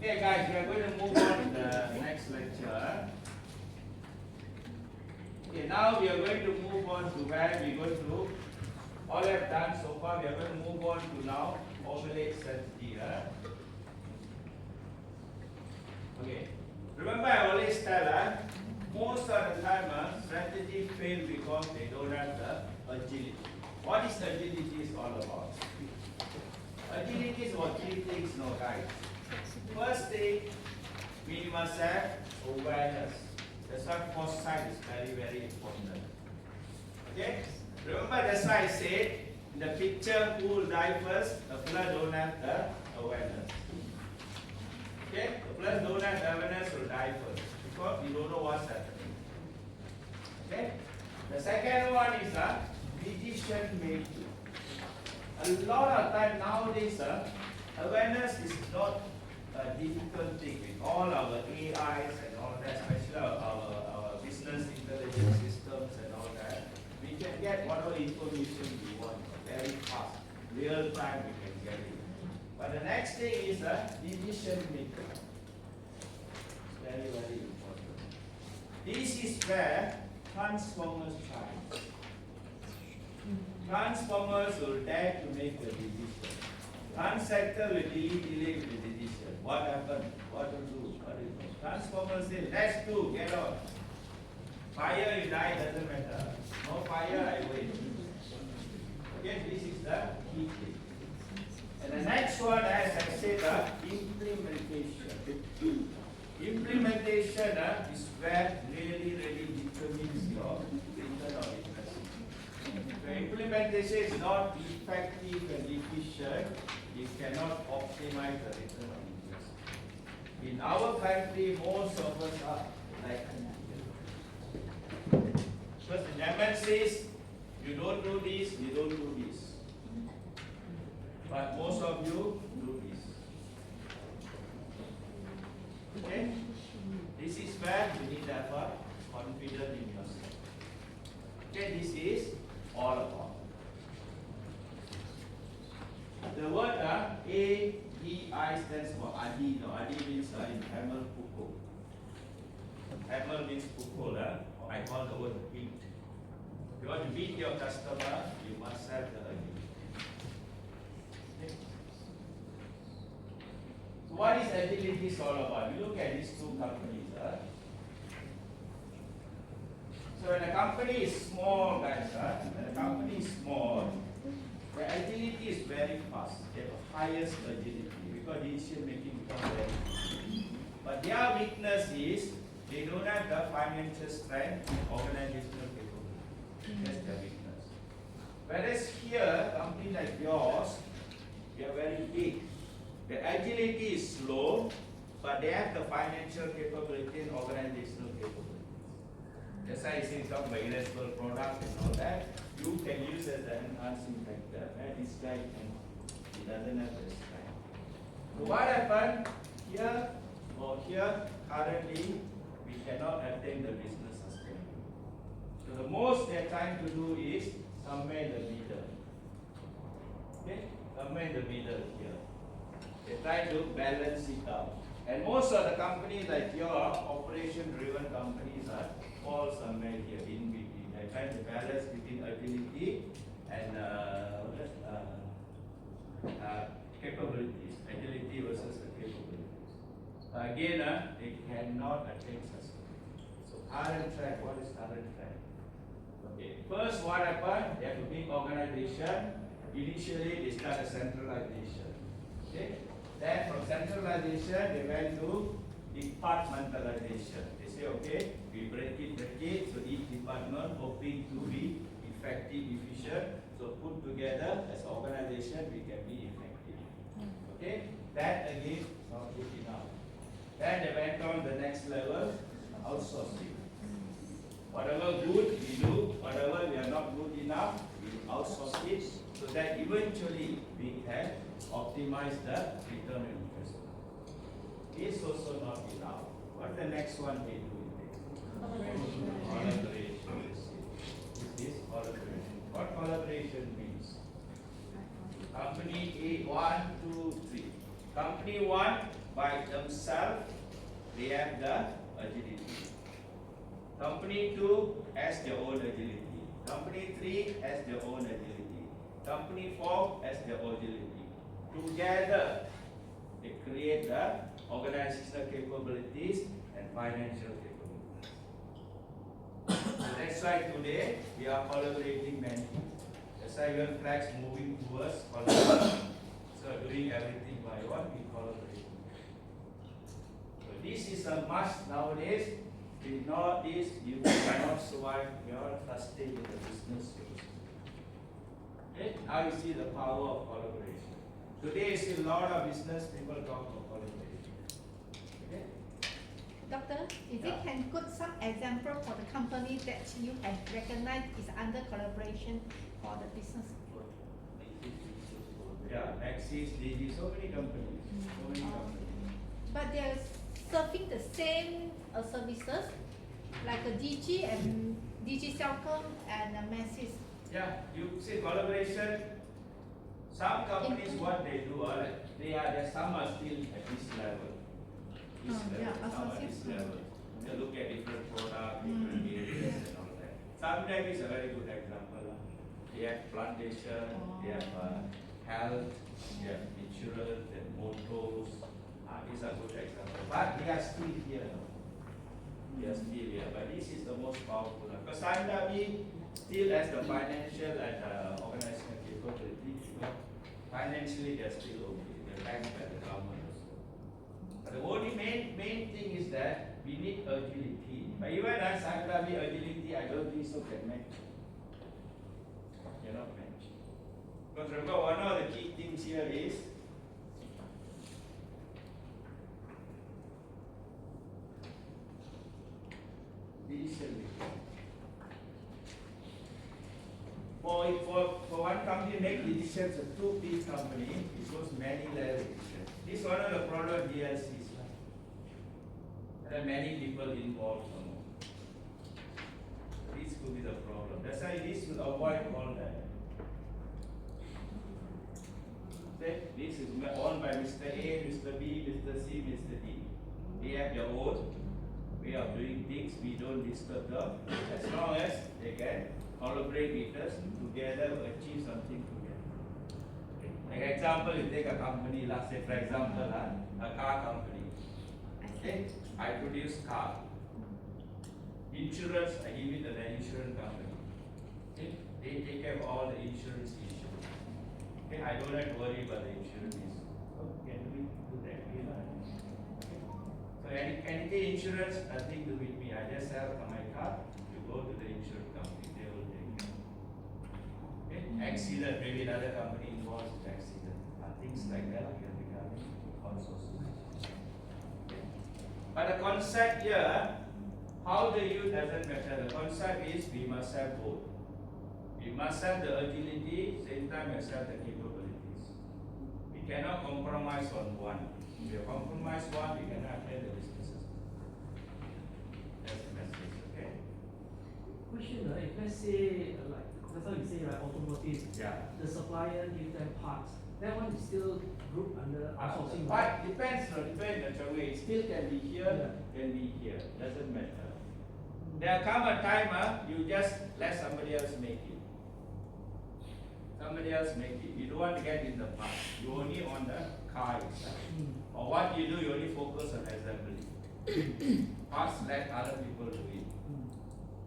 Okay guys, we are going to move on to the next lecture. Okay, now we are going to move on to where we go to all I've done so far. We are going to move on to now formulate strategy. Okay, remember I always tell most of the time strategy fail because they don't have the agility. What is agility is all about? Agility is about three things, no guys. First thing, we must have awareness. That's why foresight is very, very important. Okay? Remember that's why I said in the picture who will die first, the flood don't have the awareness. Okay? The flood don't have the awareness will die first because we don't know what's happening. Okay? The second one is decision making. A lot of time nowadays awareness is not a difficult thing with all our AIs and all that, especially our business intelligence systems and all that. We can get whatever information we want very fast, real time we can get it. But the next thing is decision making. It's very, very important. This is where transformers shine. Transformers will dare to make a decision. Transactor will delay with the decision. What happened? What to do? What is it? Transformers say, let's do, get on. Fire, you die, doesn't matter. No fire, I wait. Okay, this is the key thing. And the next one, as I said, implementation. Implementation is where really, really determines your return on investment. If implementation is not effective and efficient, you cannot optimize the return on investment. In our country, most of us are like because the German says, you don't do this, you don't do this. But most of you do this. Okay? This is where you need to have a confidence in yourself. Okay, this is all about. The word A-D-I stands for Adi. No, Adi means in Tamil Pukul. Tamil means Pukul. I call the word beat. If you want to beat your customer, you must have the agility. Okay. So what is agility all about? You look at these two companies. So when a company is small, guys, when a company is small, the agility is very fast. They have the highest agility because decision making becomes very easy. But their weakness is they don't have the financial strength and organizational capability. That's their weakness. Whereas here, a company like yours, they are very big. The agility is slow, but they have the financial capability and organizational capability. That's why I say talk about irreversible product and all that. You can use as an enhancing factor. And this guy he doesn't have this guy. So what happened here or here currently we cannot attain the business sustainability. So the most they're trying to do is somewhere in the middle. Okay? Somewhere in the middle here. They try to balance it out. And most of the companies like your operation driven companies fall somewhere here in between. They try to balance between agility and capabilities. Agility versus the capabilities. Again, they cannot attain sustainability. So current track, what is current track? Okay. First what happened? They have a big organization. Initially they start a centralization. Okay. Then from centralization they went to departmentalization. They say, okay, we break it, so each department hoping to be effective, efficient. So put together as an organization we can be effective. Okay? That again not good enough. Then they went on the next level, outsourcing. Whatever good we do, whatever we are not good enough, we outsource it so that eventually we can optimize the return on investment. Is also not enough. What the next one they do? Collaboration. This is collaboration. What collaboration means? Company A, 1, 2, 3. Company 1 by themselves, they have the agility. Company 2 has their own agility. Company 3 has their own agility. Company 4 has their own agility. Together, they create the organizational capabilities and financial capabilities. So that's why today we are collaborating many. That's why even Flex moving towards collaboration. So doing everything by what we collaborate. So this is a must nowadays. Without this, you cannot survive. You are sustain in the business. Okay? Now you see the power of collaboration. Today, you see a lot of business people talk about collaboration. Okay? Doctor, if Yeah. you can put some example for the company that you have recognized is under collaboration for the business. Yeah, Maxis, DG, so many companies. So many companies. But they are serving the same services like a DG and DG Celcom and Maxis. Yeah, you see collaboration. Some companies, what they do, some are still at this level. This level, some are this level. They look at different products, different areas and all that. Sometimes it's a very good example. They have plantation, they have health, they have insurance and motors. These are good examples. But they are still here. They are still here. But this is the most powerful. Because Sandabi still has the financial and organizational capability. Financially, they are still okay. They are backed by the government also. But the only main thing is that we need agility. But even as Sandabi agility, I don't think so can match. Cannot match. Because remember, one of the key things here is decision making. For one company make decisions, a too big company, it goes many level decisions. This is one of the problem DLCs. There are many people involved. This could be the problem. That's why this will avoid all that. This is owned by Mr. A, Mr. B, Mr. C, Mr. D. They have their own way of doing things. We don't disturb them. As long as they can collaborate with us together to achieve something together. Okay. Like example, you take a company, let's say for example, a car company. Okay. I produce car. Insurance, I give it to the insurance company. Okay. They take care of all the insurance issues. Okay, I don't have to worry about the insurance issue. So can we do that? Okay. So anything insurance, nothing to do with me. I just sell my car. You go to the insurance company, they will take care. Okay. Accident, maybe another company involved with accident. Things like that can become also. Okay. But the concept here, how they use doesn't matter. The concept is we must have both. We must have the agility, same time we must have the capabilities. We cannot compromise on one. If we compromise one, we cannot have the businesses. That's the message, okay? Question, if let's say, like, that's how you say, right, automotive, Yeah. the supplier gives them parts, that one is still grouped under outsourcing, But right? depends on the way. It still can be here, can be here. Doesn't matter. There come a time, you just let somebody else make it. Somebody else make it. You don't want to get in the part. You only on the car itself. Or what you do, you only focus on assembly. Parts let other people do it.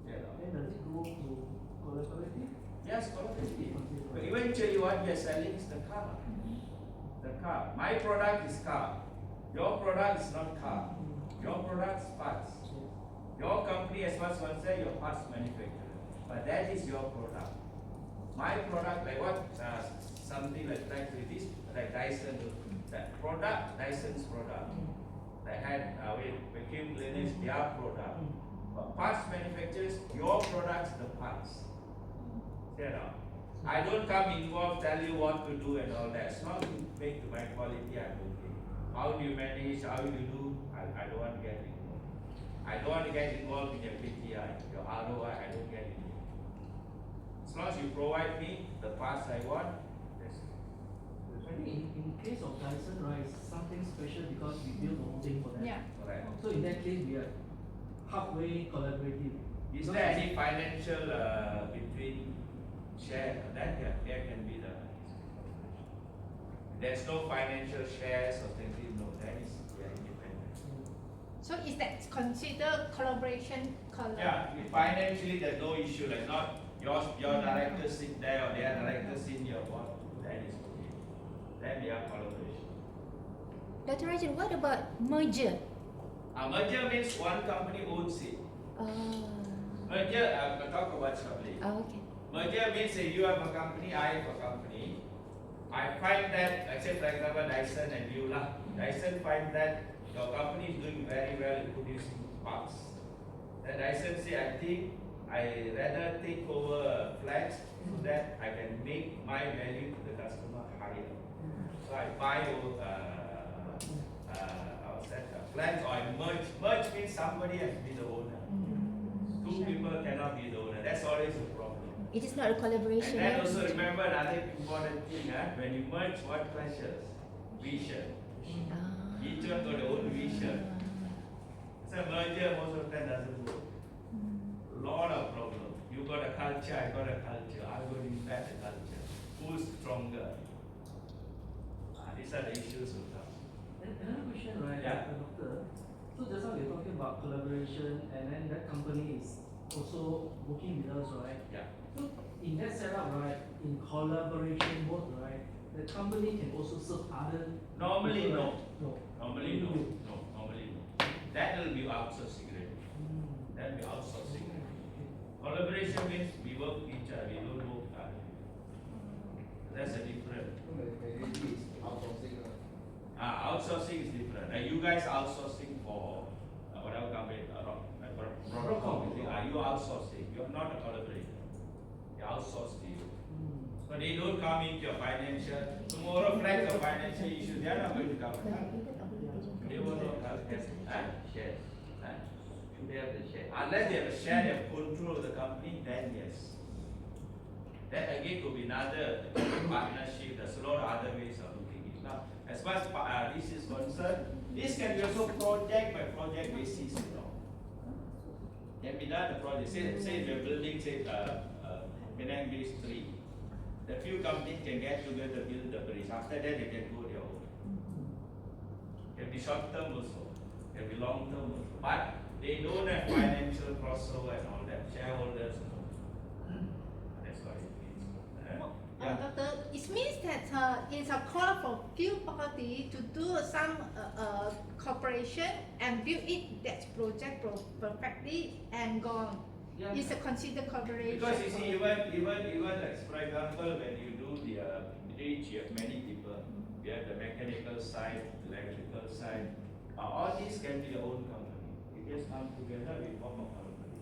You know. Then does it go to collaborative? Yes, collaborative. But eventually what we are selling is the car. The car. My product is car. Your product is not car. Your product is parts. Your company, as far as one say, your parts manufacturer. But that is your product. My product, like what, something like this, like Dyson, that product, Dyson's product. They had vacuum cleaners, their product. But parts manufacturers, your products, the parts. You know, I don't come involved, tell you what to do and all that. It's not to make to my quality, I'm okay. How do you manage, how do you do, I don't want to get involved. I don't want to get involved in your PTI, your ROI, I don't get involved. As long as you provide me the parts I want, that's it. I think in case of Dyson, right, it's something special because we build the whole thing for them. Yeah. Correct. So in that case, we are halfway collaborative. Is there any financial between share? That there can be the. There's no financial shares or something. No, that is independent. So is that considered collaboration? Yeah, financially there's no issue. Like not your director sit there or their director sit in your board. That is okay. Then they are collaboration. Dr. Rajen, what about merger? A merger means one company owns it. Merger, I'll talk about shortly. Okay. Merger means say you have a company, I have a company. I find that, let's say for example Dyson and Beulah. Dyson find that your company is doing very well in producing parts. Then Dyson say, I think I rather take over flats so that I can make my value to the customer higher. So I buy flats or I merge. Merge means somebody has to be the owner. Two people cannot be the owner. That's always a problem. It is not a collaboration. And then also remember another important thing, when you merge, what clashes? Vision. Each one got their own vision. So merger most of the time doesn't work. Lot of problems. You got a culture, I got a culture. I'm going to impact the culture. Who's stronger? These are the issues of that. Another question, right, Yeah. Doctor? So just now we're talking about collaboration, and then that company is also working with us, right? Yeah. So in that setup, right, in collaboration mode, right, the company can also serve other. Normally people, no. right? No. Normally no. No. Normally no. That will be outsourcing rate. That will be outsourcing rate. Collaboration means we work with each other. We don't work with other people. That's a different. Outsourcing is different. You guys outsourcing for whatever company, you outsourcing. You are not a collaborator. They outsource to you. So they don't come into your financial. Tomorrow, flags of financial issues, they are not going to come. They will not have shares. Should they have the share? Unless they have a share, they have control of the company, then yes. That again could be another partnership. There's a lot of other ways of looking at it. Now, as far as this is concerned, this can be also project by project basis, Can be done a project. Say we're building, say, Penang Bridge 3. The few companies can get together, build the bridge. After that, they can go their own. Can be short term also, can be long term also. But they don't have financial crossover and all that. Shareholders, that's what it means. Doctor, it means that it's a call for few party to do some cooperation and build it that project perfectly and gone. Yeah. It's a considered collaboration. Because you see, even like for example, when you do the bridge, you have many people. You have the mechanical side, electrical side. All these can be your own company. You just come together, we form a company.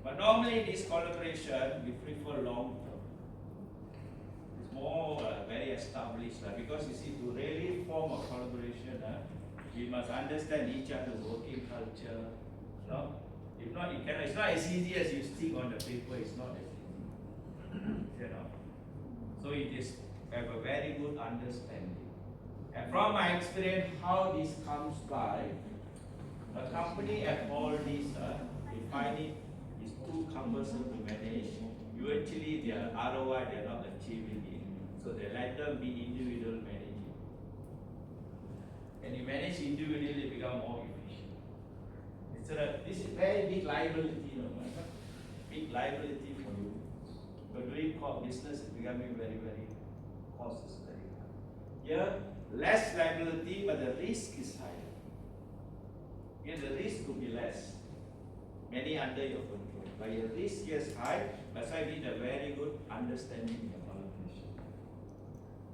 But normally this collaboration, we prefer long term. It's more very established because you see, to really form a collaboration, we must understand each other's working culture. No? If not, it cannot. It's not as easy as you stick on the paper. It's not as easy. So it is have a very good understanding. And from my experience, how this comes by, a company have all these, they find it is too cumbersome to manage. Eventually, their ROI they are not achieving it. So they let them be individual managing. And you manage individually, become more efficient. This is very big liability, big liability for you. But doing business is becoming very, very cost is very high. Here, less liability, but the risk is higher. Here, the risk could be less. Many under your control. But your risk is high, that's why you need a very good understanding of collaboration.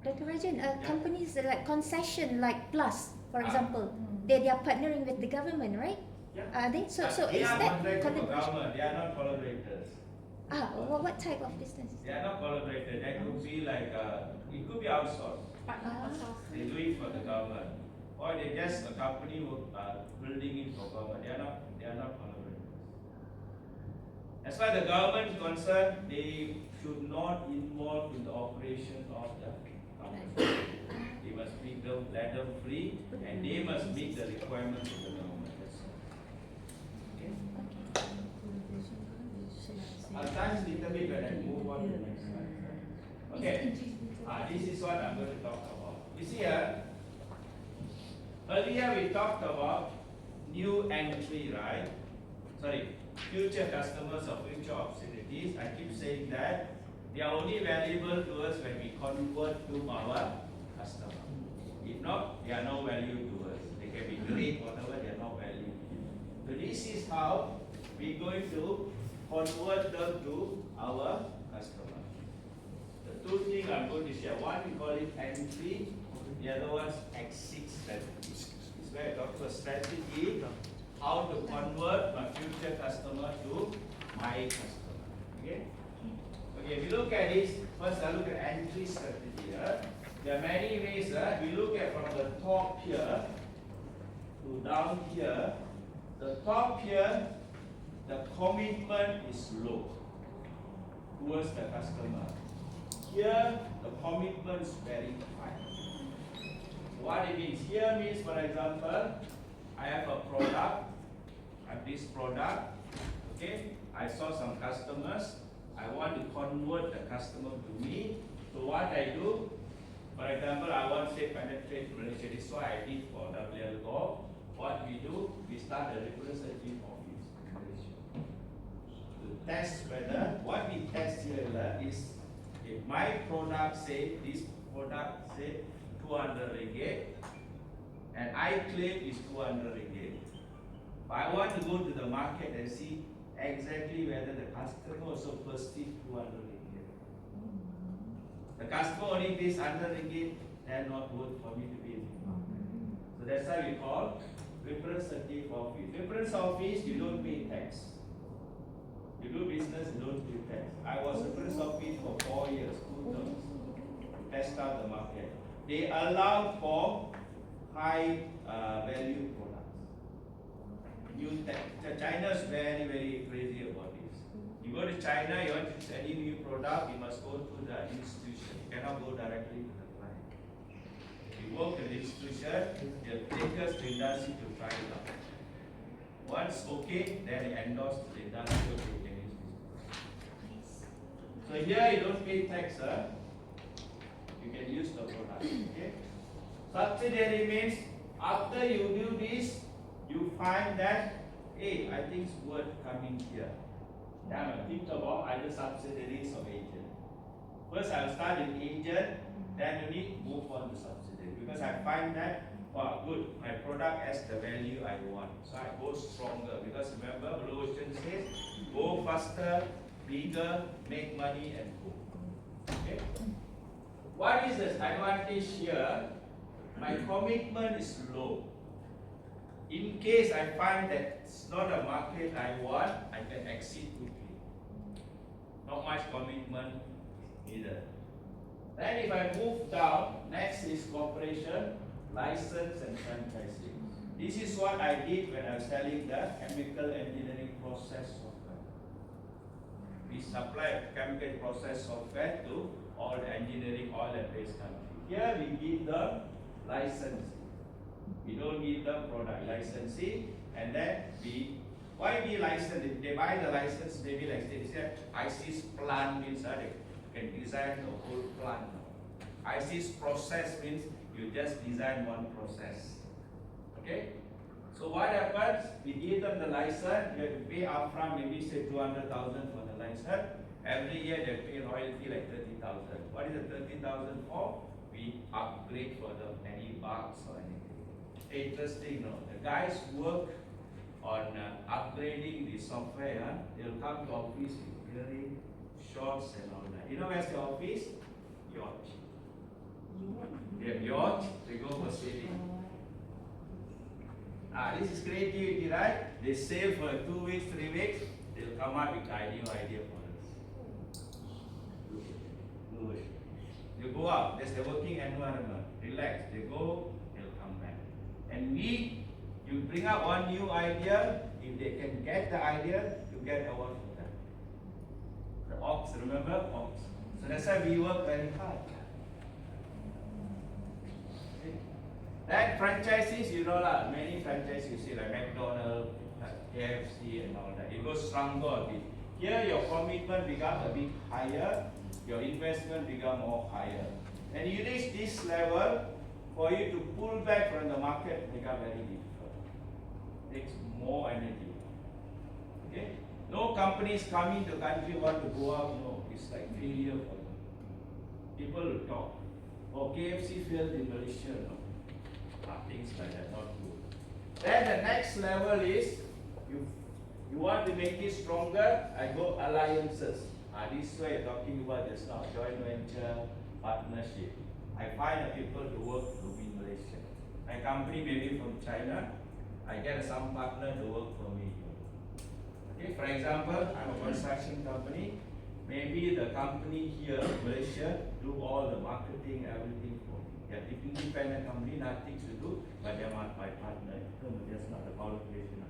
Dr. Rajen, companies like concession, like Plus, for Ah. example, they are partnering with the government, right? Yeah. Are they? So They is are that contracted for collaboration? government, they are not collaborators. What type of business? They are not collaborators. That could be like, it could be outsourced. They do it for the government. Or they just a company who building it for government. They are not collaborators. As far as the government is concerned, they should not involve in the operation of the company. They must make them, let them free, and they must meet the requirements of the government. That's all. Okay? I'll touch little bit when I move on to the next slide. Okay. This is what I'm going to talk about. You see here, earlier we talked about new entry, right? Sorry, future customers or future opportunities. I keep saying that they are only valuable to us when we convert to our customer. If not, they are no value to us. They can be great, whatever, they are no value. So this is how we're going to convert them to our customer. The two things I'm going to share. One, we call it entry. The other one's exit strategy. It's where I talk about strategy, how to convert my future customer to my customer. Okay? Okay, if you look at this, first I look at entry strategy here. There are many ways. We look at from the top here to down here. The top here, the commitment is low towards the customer. Here, the commitment is very high. So what it means? Here means, for example, I have a product. I have this product. Okay, I saw some customers. I want to convert the customer to me. So what I do, for example, I want to say penetrate Malaysia. This is what I did for WLGO. What we do, we start a representative office in Malaysia. To test whether, what we test here is, if my product say, this product say 200 ringgit, and I claim is 200 ringgit. But I want to go to the market and see exactly whether the customer also perceive 200 ringgit. The customer only pays 100 ringgit, then not worth for me to be in the market. So that's why we call representative office. Representative office, you don't pay tax. You do business, you don't pay tax. I was representative office for 4 years, 2 terms, to test out the market. They allow for high value products. China is very, very crazy about this. You go to China, you want to sell any new product, you must go to the institution. You cannot go directly to the client. You work in the institution, they'll take us to industry to try it out. Once okay, then they endorse to the industry of the Chinese business. So here you don't pay tax, you can use the product. Okay? Subsidiary means after you do this, you find that, hey, I think it's worth coming here. Then I think about either subsidiaries or agent. First I'll start in agent, then only move on to subsidiary. Because I find that, wow, good, my product has the value I want. So I go stronger. Because remember, Blue Ocean says, go faster, bigger, make money and go. Okay? What is the advantage here? My commitment is low. In case I find that it's not a market I want, I can exit quickly. Not much commitment either. Then if I move down, next is cooperation, license and franchising. This is what I did when I was selling the chemical engineering process software. We supply chemical process software to all the engineering oil and base countries. Here we give them licensing. We don't give them product licensing, and then why we license? If they buy the license, maybe like they say, ISIS plant means they can design the whole plant. ISIS process means you just design one process. Okay? So what happens? We give them the license, you have to pay upfront, maybe say 200,000 for the license. Every year they pay royalty like 30,000. What is the 30,000 for? We upgrade for them any bugs or anything. Interesting, no? The guys work on upgrading the software. They'll come to office with earring, shorts and all that. You know where's the office? Yacht. They have yacht, they go for sailing. This is creativity, right? They sail for 2 weeks, 3 weeks, they'll come up with ideal idea for us. Good. You go out, that's the working environment. Relax, they go, they'll come back. And you bring up one new idea, if they can get the idea, you get award for that. The ox, remember? Ox. So that's why we work very hard. Then franchises, you know lah, many franchises you see like McDonald's, KFC and all that. It goes stronger a bit. Here your commitment becomes a bit higher, your investment becomes more higher. And you reach this level, for you to pull back from the market becomes very difficult. Takes more energy. Okay? No companies coming to country want to go out, no. It's like failure for them. People will talk. Oh, KFC failed in Malaysia, no. Things like that, not good. Then the next level is, you want to make it stronger, I go alliances. This is why you're talking about just now, joint venture, partnership. I find people to work in Malaysia. My company may be from China, I get some partner to work for me. Okay, for example, I'm a construction company. Maybe the company here in Malaysia do all the marketing, everything for me. They're independent company, nothing to do, but they're my partner. That's not the qualification.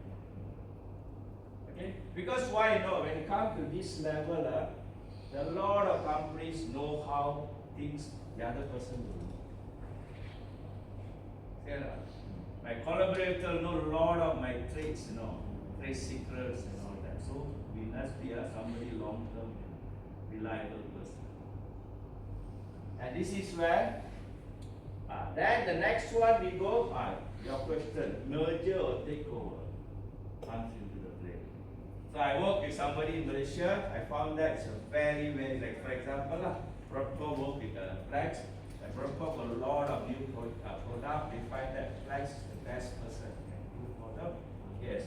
Okay? Because why no? When it comes to this level, a lot of companies know how things the other person will do. My collaborator know a lot of my traits, trade secrets and all that. So we must be somebody long-term, reliable person. And this is where, then the next one we go, your question, merger or takeover comes into the play. So I work with somebody in Malaysia, I found that it's a very, very, like for example, Proctor work with Flex, and Proctor got a lot of new product, they find that Flex is the best person can do for them. Yes,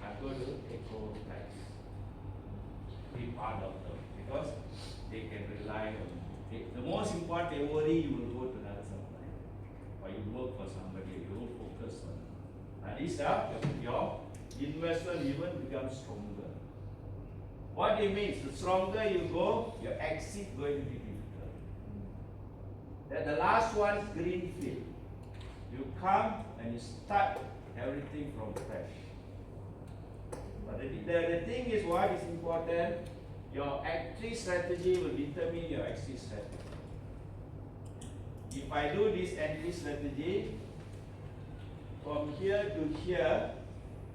I'm going to take over Flex, be part of them, because they can rely on it. The most important, they worry you will go to another supplier, or you work for somebody, you will focus on it. And this your investment even becomes stronger. What it means, the stronger you go, your exit going to be difficult. Then the last one, greenfield. You come and you start everything from fresh. But the thing is, what is important, your exit strategy will determine your exit strategy. If I do this entry strategy, from here to here,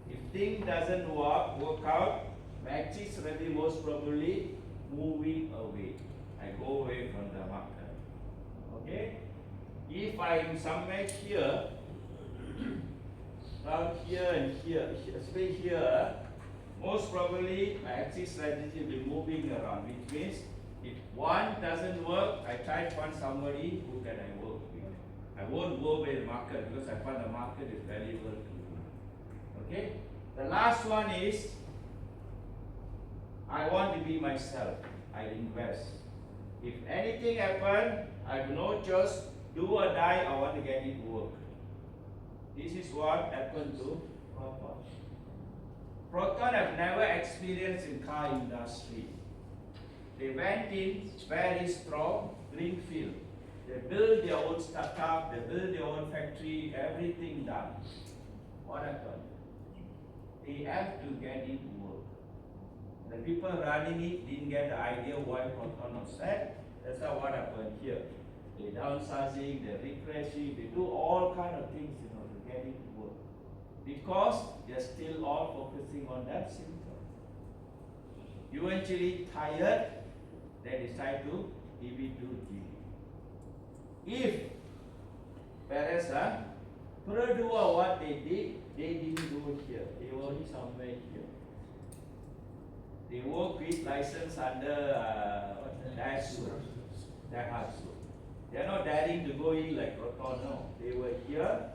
if thing doesn't work out, my exit strategy most probably moving away. I go away from the market. Okay? If I'm somewhere here, down here and here, stay here, most probably my exit strategy will be moving around, which means if one doesn't work, I try to find somebody who can I work with. I won't go with the market because I find the market is valuable to me. Okay? The last one is, I want to be myself. I invest. If anything happens, I have no choice, do or die, I want to get it to work. This is what happened to Proton. Proton have never experienced in car industry. They went in very strong, greenfield. They build their own startup, they build their own factory, everything done. What happened? They have to get it to work. The people running it didn't get the idea why Proton was set. That's not what happened here. They downsizing, they refreshing, they do all kind of things to get it to work. Because they're still all focusing on that symptom. Eventually tired, they decide to give it to GV. If whereas Purdue what they did, they didn't do it here. They were only somewhere here. They work with license under Daihatsu. They are not daring to go in like Proton, no. They were here.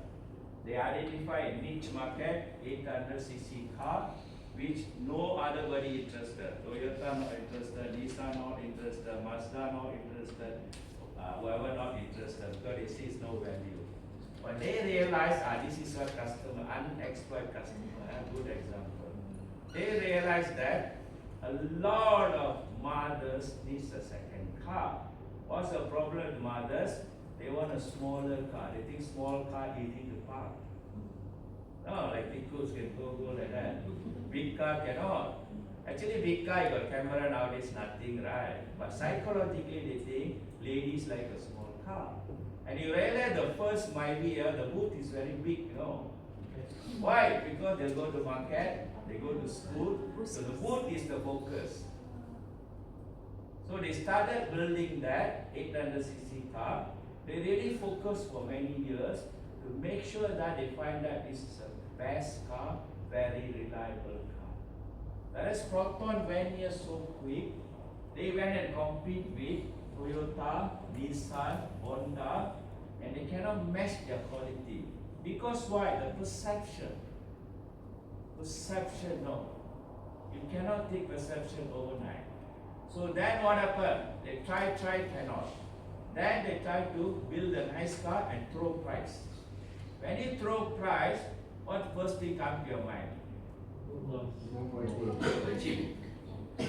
They identified a niche market, 800cc car, which no other body interested. Toyota not interested, Nissan not interested, Mazda not interested, whoever not interested, because they see it's no value. But they realize, this is a customer, unexploited customer, a good example. They realize that a lot of mothers need a second car. What's the problem with mothers? They want a smaller car. They think small car easy to park. No, like vehicles can go like that. Big car cannot. Actually, big car, you got camera nowadays, nothing, right? But psychologically, they think ladies like a small car. And you realize the first maybe the booth is very big, you know. Why? Because they go to market, they go to school, so the booth is the focus. So they started building that 800cc car. They really focused for many years to make sure that they find that this is the best car, very reliable car. Whereas Proton went here so quick, they went and compete with Toyota, Nissan, Honda, and they cannot match their quality. Because why? The perception. Perception, no. You cannot take perception overnight. So then what happened? They try, cannot. Then they try to build a nice car and throw price. When you throw price, what first thing comes to your mind? Cheap.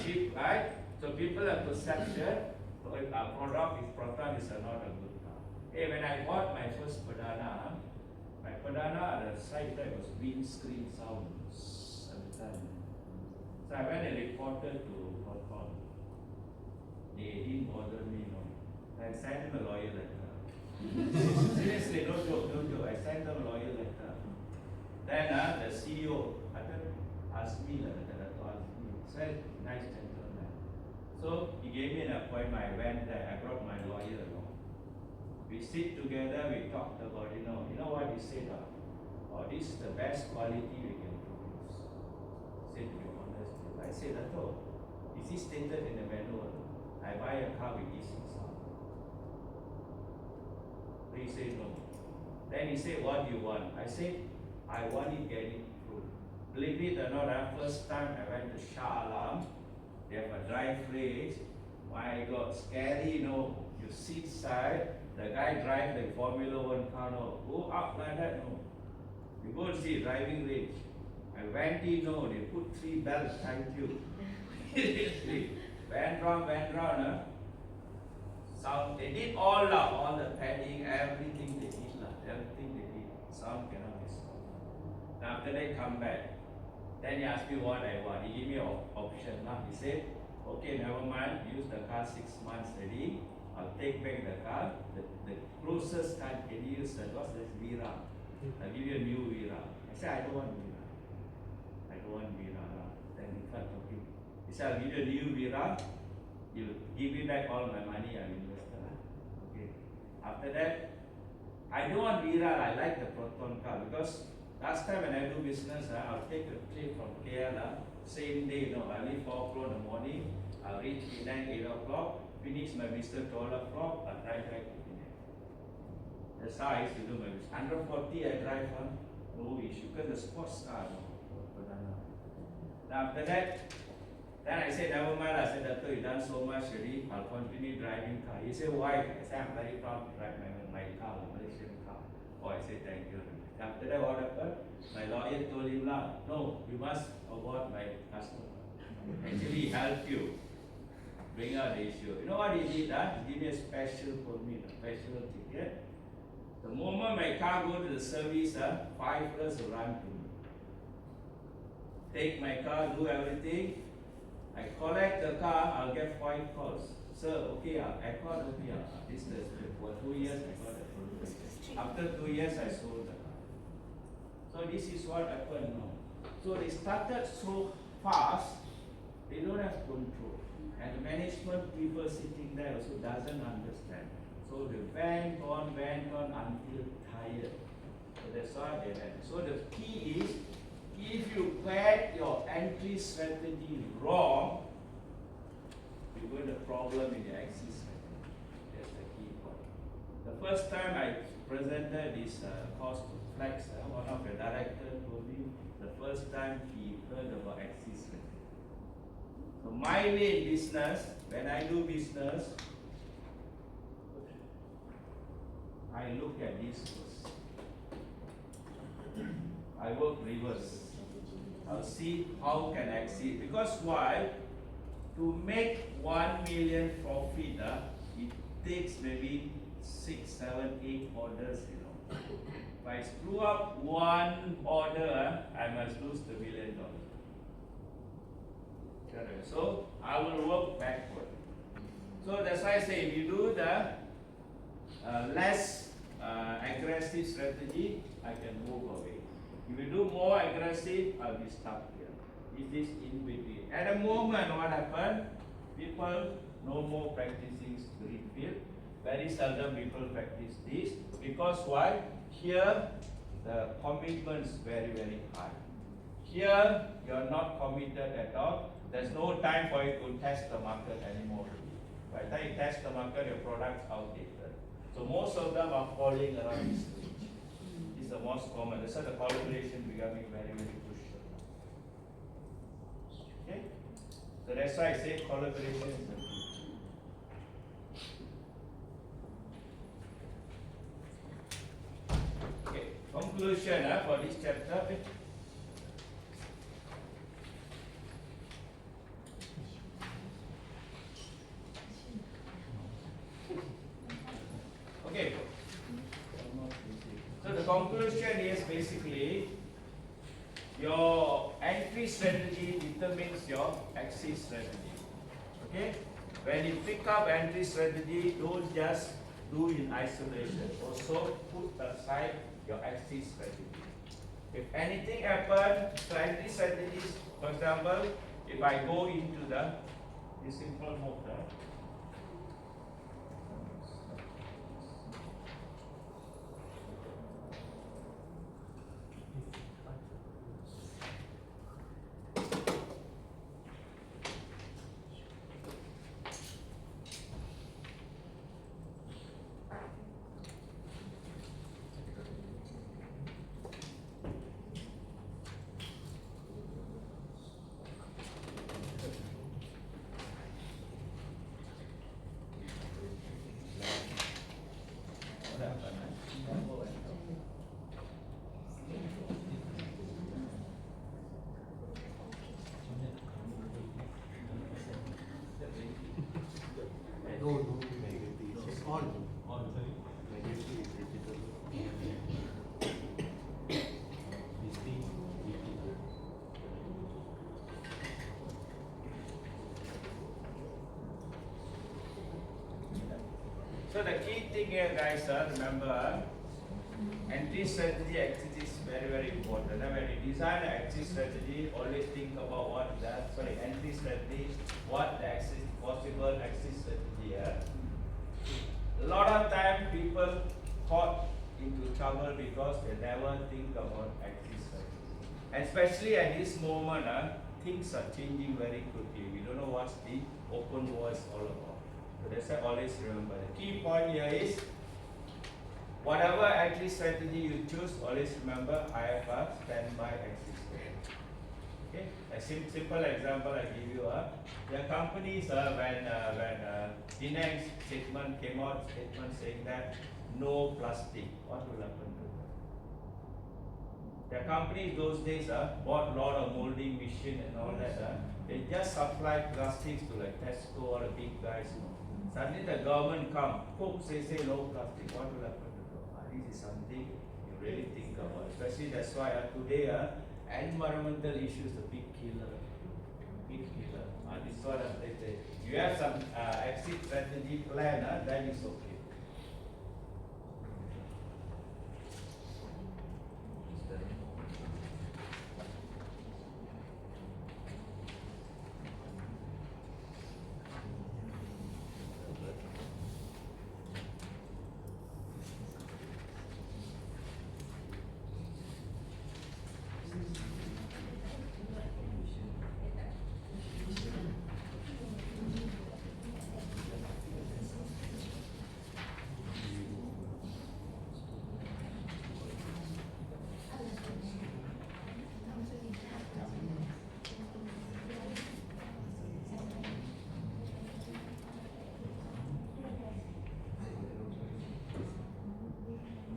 Cheap, right? So people have perception. So if our product is Proton is not a good car. Hey, when I bought my first Perdana, the side there was windscreen sounds at the time. So I went and reported to Proton. They didn't bother me, no. I sent them a lawyer letter. Seriously, no joke. I sent them a lawyer letter. Then the CEO asked me, said, nice gentleman. So he gave me an appointment. I went there. I brought my lawyer along. We sit together. We talked about, you know what he said? Oh, this is the best quality we can produce. He said, to be honest, I said, is he stated in the manual? I buy a car with this sound. He said no. Then he said, what do you want? I said, I want it getting through. Believe it or not, first time I went to Shah Alam, they have a drive range. My God, scary, you sit side, the guy drive the Formula 1 car, go up like that, You go and see driving range. I went in, they put 3 belts, thank you. Went round, Sound, they did all the padding, everything they did, Sound cannot be solved. Now after they come back, then he asked me what I want. He gave me an option. He said, okay, never mind, use the car 6 months ready. I'll take back the car. The closest car can use was this Vira. I'll give you a new Vira. I said, I don't want Vira. Then he started talking. He said, I'll give you a new Vira. You'll give me back all my money I've invested. Okay. After that, I don't want Vira, I like the Proton car because last time when I do business, I'll take a trip from KL, same day, I leave 4 o'clock in the morning, I'll reach Penang 8 o'clock, finish my business 12 o'clock, I'll drive back to Penang. That's how I used to do my business. 140 I drive, no issue, because the sports car, Now after that, then I said, never mind, I said, Dato, you've done so much already, I'll continue driving car. He said, why? I said, I'm very proud to drive my car, the Malaysian car. Oh, I said, thank you. After that, what happened? My lawyer told him, no, you must award my customer. Actually, he helped you bring out the issue. You know what he did? He gave me a special permit, a special ticket. The moment my car go to the service, 5 years will run to me. Take my car, do everything. I collect the car, I'll get 5 calls. Sir, okay, I got okay. This is for 2 years I got it. After 2 years I sold the car. So this is what happened now. So they started so fast, they don't have control. And the management people sitting there also doesn't understand. So they went on until tired. So that's why they went. So the key is, if you get your entry strategy wrong, you got a problem in your exit strategy. That's the key point. The first time I presented this cost to Flex, one of the directors told me the first time he heard about exit strategy. So my way in business, when I do business, I look at this first. I work reverse. I'll see how can I exceed. Because why? To make 1 million profit, it takes maybe 6, 7, 8 orders, If I screw up 1 order, I must lose the $1 million. Correct. So I will work backward. So that's why I say if you do the less aggressive strategy, I can move away. If you do more aggressive, I'll be stuck here. It is in between. At the moment, what happened? People no more practicing greenfield. Very seldom people practice this because why? Here the commitment is very high. Here you are not committed at all. There's no time for you to test the market anymore. By the time you test the market, your product's outdated. So most of them are falling around this range. It's the most common. That's why the collaboration becoming very crucial. Okay? So that's why I say collaboration is the key. Okay, conclusion for this chapter. Okay. So the conclusion is basically your entry strategy determines your exit strategy. Okay? When you pick up entry strategy, don't just do in isolation. Also put aside your exit strategy. If anything happens, so entry strategies, for example, if I go into the simple motor, so the key thing here, guys, remember, entry strategy, exit is very important. When you design an exit strategy, always think about what entry strategy, what the exit, possible exit strategy. A lot of time people caught into trouble because they never think about exit strategy. And especially at this moment, things are changing very quickly. We don't know what's the open war is all about. So that's why always remember. The key point here is whatever exit strategy you choose, always remember I have a standby exit strategy. Okay? A simple example I give you. The companies when Dinang statement came out, saying that no plastic, what will happen to them? The companies those days bought a lot of molding machine and all that. They just supply plastics to like Tesco or the big guys. Suddenly the government come, folks say no plastic, what will happen to them? This is something you really think about. Especially that's why today environmental issues the big killer. Big killer. This is what they say. You have some exit strategy plan, then it's okay.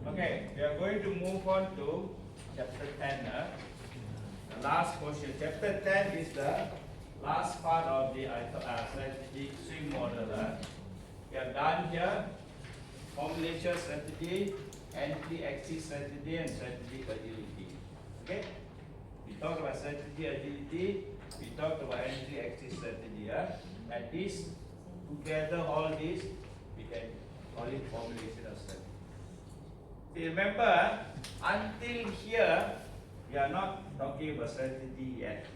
Okay, we are going to move on to chapter 10. The last portion. Chapter 10 is the last part of the strategic swing model. We have done here formulation strategy, entry exit strategy, and strategic agility. Okay? We talked about strategy agility, we talked about entry exit strategy. And this, together all this, we can call it formulation of strategy. See, remember, until here, we are not talking about strategy yet.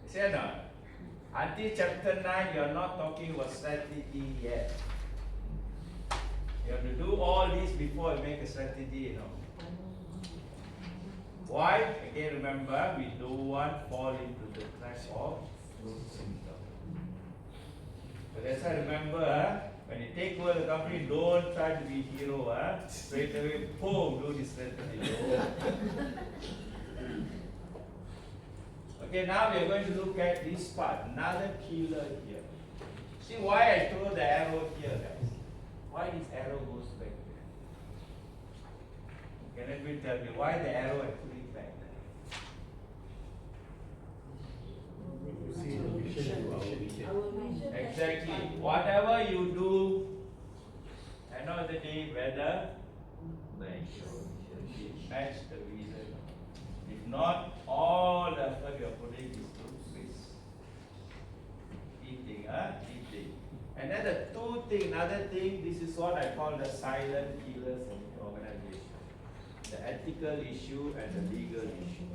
See or not? Until chapter 9, you are not talking about strategy yet. You have to do all this before you make a strategy, you know. Why? Again, remember, we don't want to fall into the trap of those symptoms. So that's why remember, when you take over the company, don't try to be hero. Straight away, boom, do this strategy. Okay, now we are going to look at this part, another killer here. See why I throw the arrow here, guys? Why this arrow goes back there? Can anybody tell me why the arrow I put it back there? Exactly. Whatever you do, end of the day, whether match the reason. If not, all the effort you are putting is to waste. Eating. And then another thing, this is what I call the silent killers in the organization. The ethical issue and the legal issue.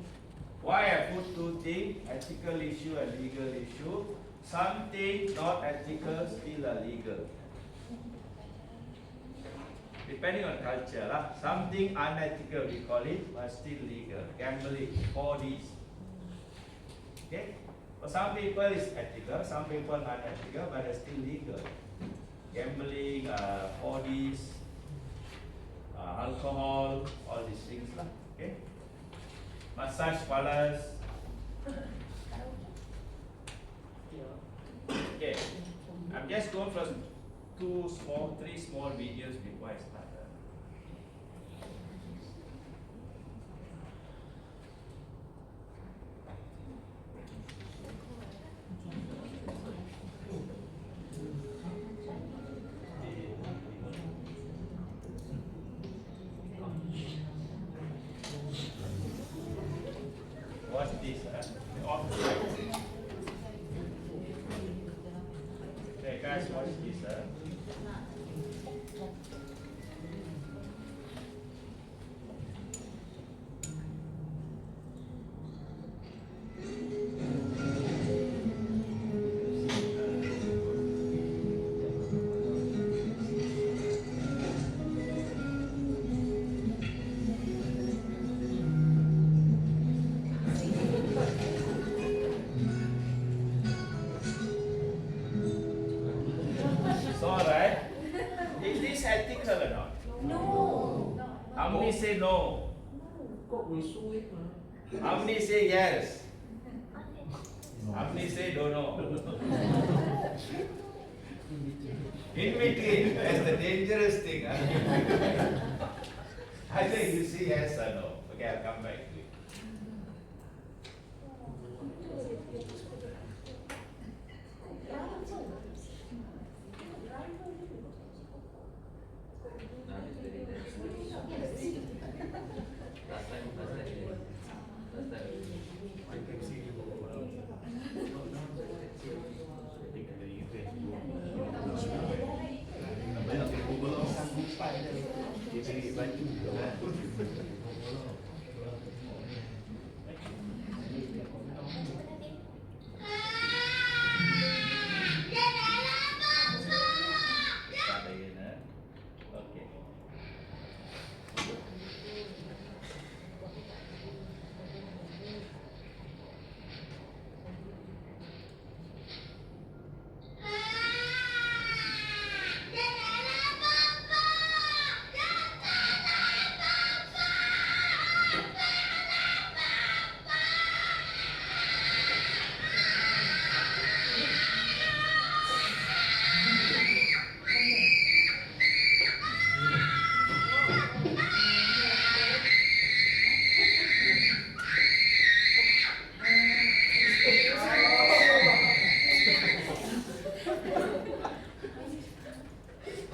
Why I put two things, ethical issue and legal issue. Something not ethical still illegal. Depending on culture, something unethical we call it, but still legal. Gambling, 4Ds. Okay? For some people it's ethical, some people unethical, but it's still legal. Gambling, 4Ds, alcohol, all these things. Okay? Massage parlors. Okay. I'm just going for three small videos before I start. Watch this, Okay, guys, watch this, It's all right. Is this ethical or not? No. How many say no? How many say yes? How many say don't know? In between, that's the dangerous thing. I think you say yes or no. Okay, I'll come back to it. Start again, okay.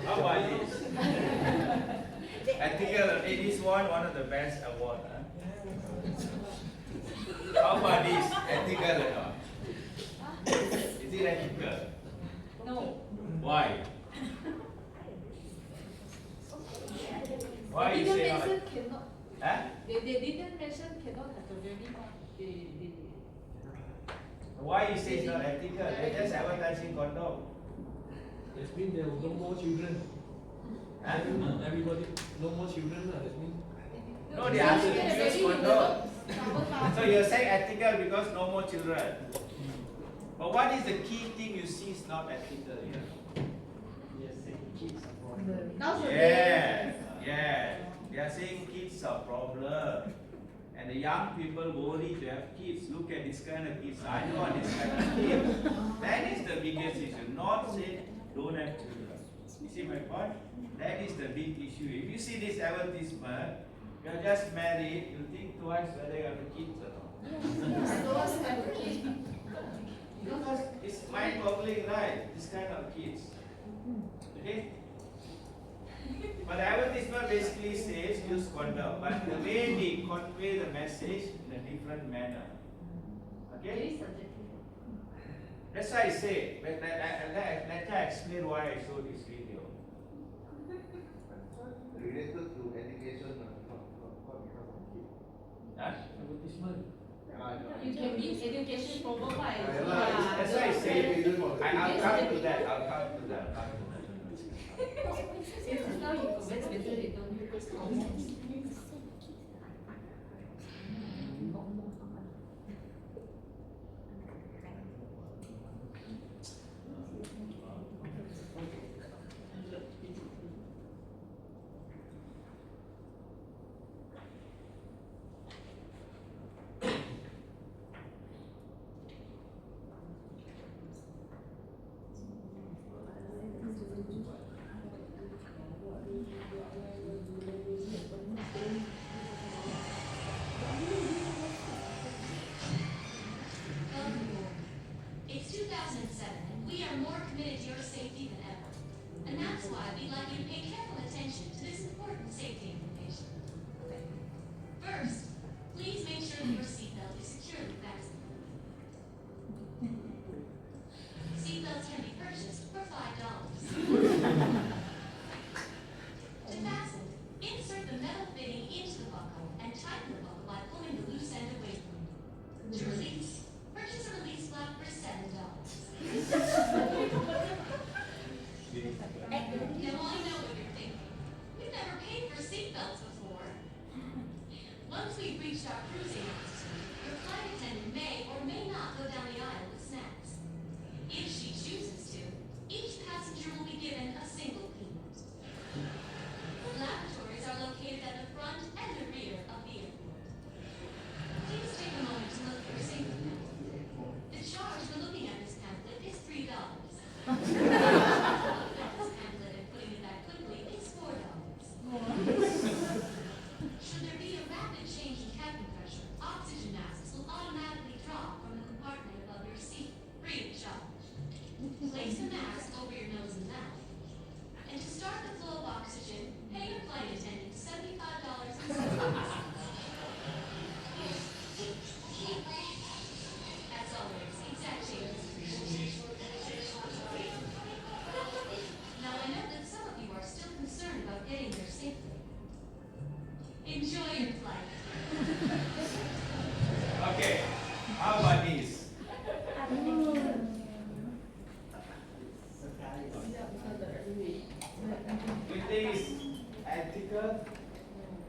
How about this? Ethical, it is one of the best award. How about this? Ethical or not? Is it ethical? No. Why? Why you didn't say not? mention cannot. Huh? They didn't mention cannot have the very much. They Why you say it's not ethical? They're just advertising condom. That means there will no more children. Huh? Everybody, no more children. That means No, they ask you to use condom. So you're saying ethical because no more children. But what is the key thing you see is not ethical here? Yes, saying kids are problem. Yeah, yeah. They are saying kids are problem. And the young people worry to have kids. Look at this kind of kids. I know this kind of kids. That is the biggest issue. Not say don't have children. You see my point? That is the big issue. If you see this advertisement, you are just married, you think twice whether you have kids or not. Because it's mind-boggling, right? This kind of kids. Okay? But the advertisement basically says use condom, but the way we convey the message in a different manner. Okay? That's why I say, let me explain why I showed this video. Related to education, not because of kids. Huh? Advertisement. You can be education problem, right? That's why I say, I'll come to that. I'll come to that. It's now you convince better they don't use. It's 2007, and we are more committed to your safety than ever. And that's why we'd like you to pay careful attention to this important safety information. First, please make sure that your seatbelt is securely fastened. Seatbelts can be purchased for $5. To fasten, insert the metal fitting into the buckle and tighten the buckle by pulling the loose end away from it. To release, purchase a release block for $7. Now I know what you're thinking. We've never paid for seatbelts before. Once we've reached our cruising altitude, your flight attendant may or may not go down the aisle with snacks. If she chooses to, each passenger will be given a single peanut. Lavatories are located at the front and the rear of the airport. Please take a moment to look for your safety pamphlet. The charge for looking at this pamphlet is $3. Looking at this pamphlet and putting it back quickly is $4. Should there be a rapid change in cabin pressure, oxygen masks will automatically drop from the compartment above your seat, free of charge. Place the mask over your nose and mouth. And to start the flow of oxygen, pay your flight attendant $75.70. As always, exact change is appreciated. Now I know that some of you are still concerned about getting there safely. Enjoy your flight. Okay, how about this? You think it's ethical?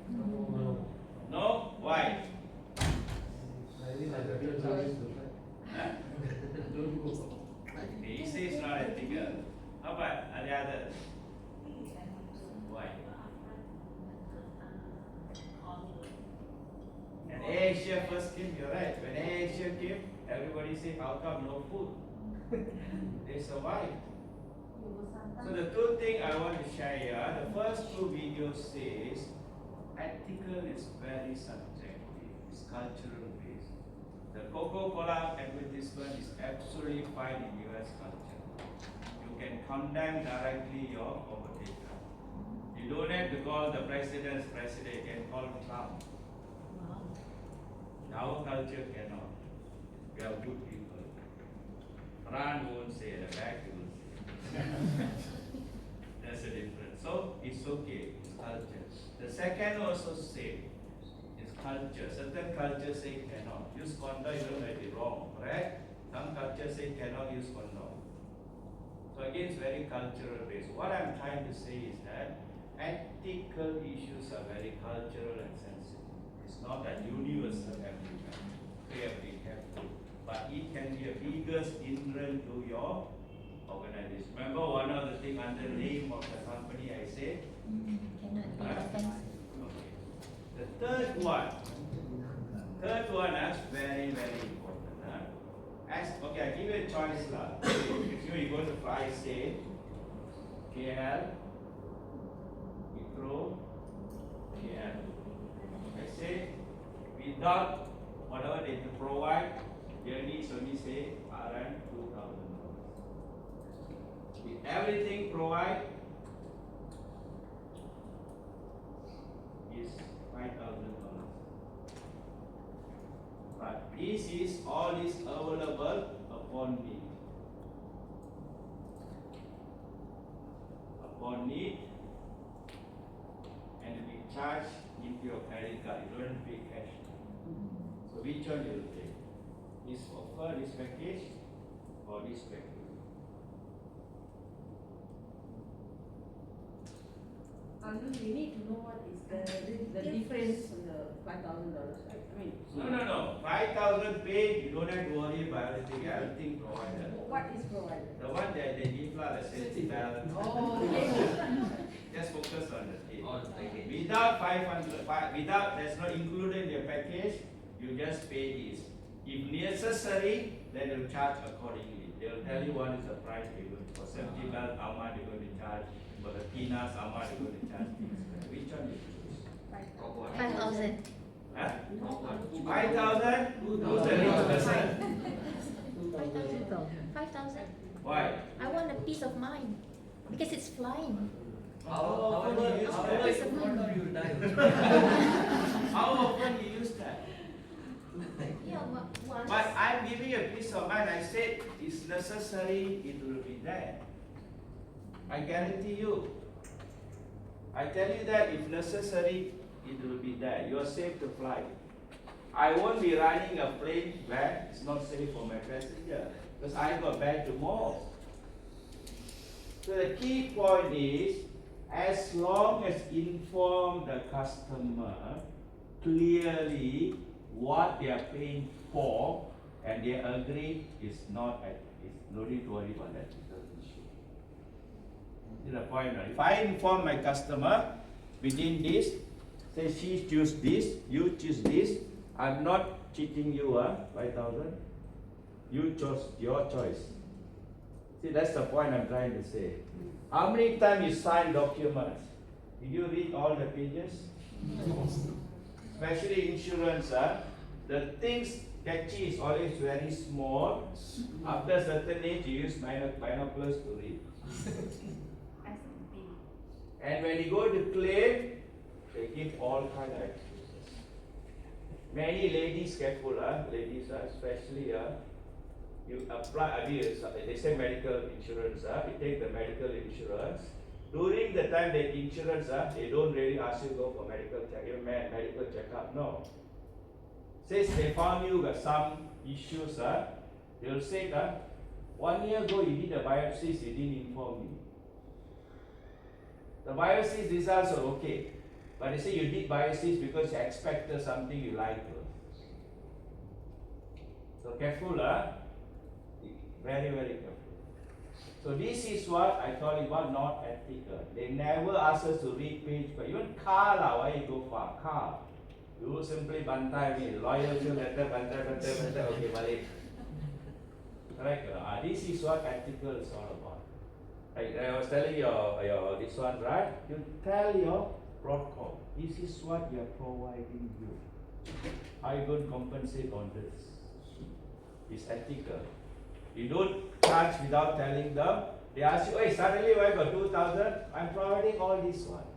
no. No? Why? I think that the real choice is the Huh? don't go. He says it's not ethical. How about the others? Why? And Asia first came, you're right. When Asia came, everybody said, how come no food? They survived. So the two things I want to share here, the first two videos says, ethical is very subjective, it's cultural based. The Coca-Cola advertisement is absolutely fine in US culture. You can condemn directly your competitor. You don't have to call the president's president, you can call Trump. Our culture cannot. We are good people. France won't say, the back will say. That's the difference. So it's okay. It's culture. The second also same. It's culture. Certain cultures say cannot. Use condom even might be wrong, correct? Some cultures say cannot use condom. So again, it's very cultural based. What I'm trying to say is that ethical issues are very cultural and sensitive. It's not that universal everywhere. We have to be careful. But it can be a biggest hindrance to your organization. Remember one of the things under the name of the company I said? Cannot be Huh? offensive. Okay. The third one is very, very important. Okay, I give you a choice lah. If you go to fly, say KL, Heathrow, KL. I say without whatever they provide, yearly is only say around $2,000. With everything provide is $5,000. But this is all is available upon need. Upon need, and we charge into your credit card. You don't pay cash. So which one you will take? This offer, this package, or this package? We need to know what is the difference in the $5,000, right? I mean, No. 5,000 paid, you don't have to worry about everything provided. what is provided? The one that they give lah, the safety balance. Oh, okay. Just focus on the thing. Without 500, without, that's not included in your package, you just pay this. If necessary, then they'll charge accordingly. They'll tell you what is the price they will, for safety belt, how much they're going to charge, for the peanuts, how much they're going to charge. Which one you choose? 5,000. Huh? 5,000? Who's the rich person? 5,000. Why? I want a peace of mind because it's flying. How often you use that? Peace of mind. How often you use that? Yeah, once. But I'm giving you a peace of mind. I said it's necessary, it will be there. I guarantee you. I tell you that if necessary, it will be there. You are safe to fly. I won't be running a plane where it's not safe for my passenger because I got back tomorrow. So the key point is, as long as inform the customer clearly what they are paying for and they agree, is not no need to worry about that issue. See the point, right? If I inform my customer within this, say she choose this, you choose this, I'm not cheating you, 5,000. You chose your choice. See, that's the point I'm trying to say. How many times you sign documents? Did you read all the pages? Especially insurance, the things catchy is always very small. After a certain age, you use binoculars to read. And when you go to claim, they give all kind of excuses. Many ladies careful, ladies especially, you apply, they say medical insurance, you take the medical insurance. During the time that insurance, they don't really ask you to go for medical checkup, no. Says they found you got some issues, they'll say that 1 year ago you did a biopsies, you didn't inform me. The biopsies results are okay, but they say you did biopsies because you expected something you like. So careful, very, very careful. So this is what I call it not ethical. They never ask us to read page, but even car why you go for car? You simply bantai me, loyalty letter, bantai, okay, balik. Correct? This is what ethical is all about. Like I was telling your this one, right? You tell your protocol, this is what you are providing you. How you going to compensate on this? It's ethical. You don't charge without telling them. They ask you, hey, suddenly I got 2,000. I'm providing all this one.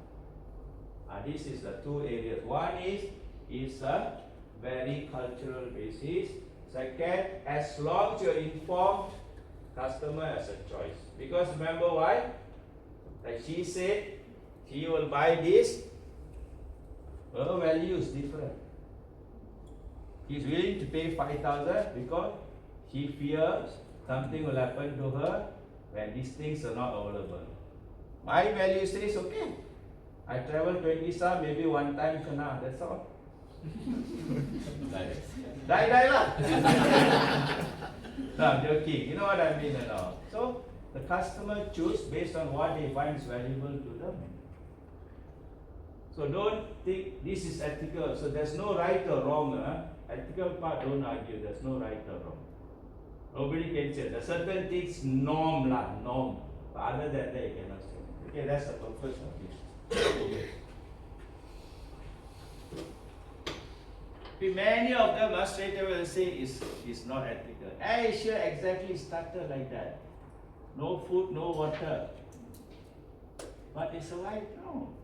This is the two areas. One is a very cultural basis. Second, as long as you're informed, customer has a choice. Because remember why? Like she said, She will buy this, her value is different. She is willing to pay 5,000 because she fears something will happen to her when these things are not available. My value says, okay, I travel 20 some, maybe one time kena, that's all. Die lah. No, I'm joking. You know what I mean and all. So the customer choose based on what they find is valuable to them. So don't think this is ethical. So there's no right or wrong. Ethical part, don't argue. There's no right or wrong. Nobody can say. There's certain things norm lah, norm. But other than that, you cannot say. Okay, that's the purpose of this. Many of them straight away will say is not ethical. Asia exactly started like that. No food, no water. But they survived? No.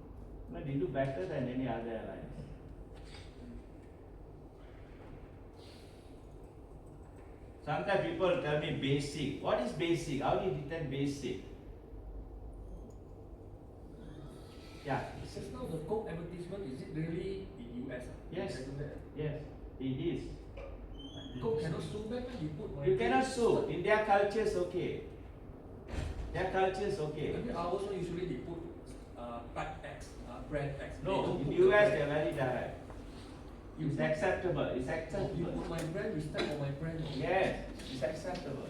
But they do better than any other airlines. Sometimes people tell me basic. What is basic? How do you detect basic? Yeah. Just now the Coke advertisement, is it really in US? Yes. Yes, it is. Coke cannot sue back when you put my You cannot sue. In their culture is okay. Their culture is okay. I mean, ours usually they put type X, brand X. No, in US they are very direct. It's acceptable. It's acceptable. You put my brand, we stand for my brand. Yes, it's acceptable.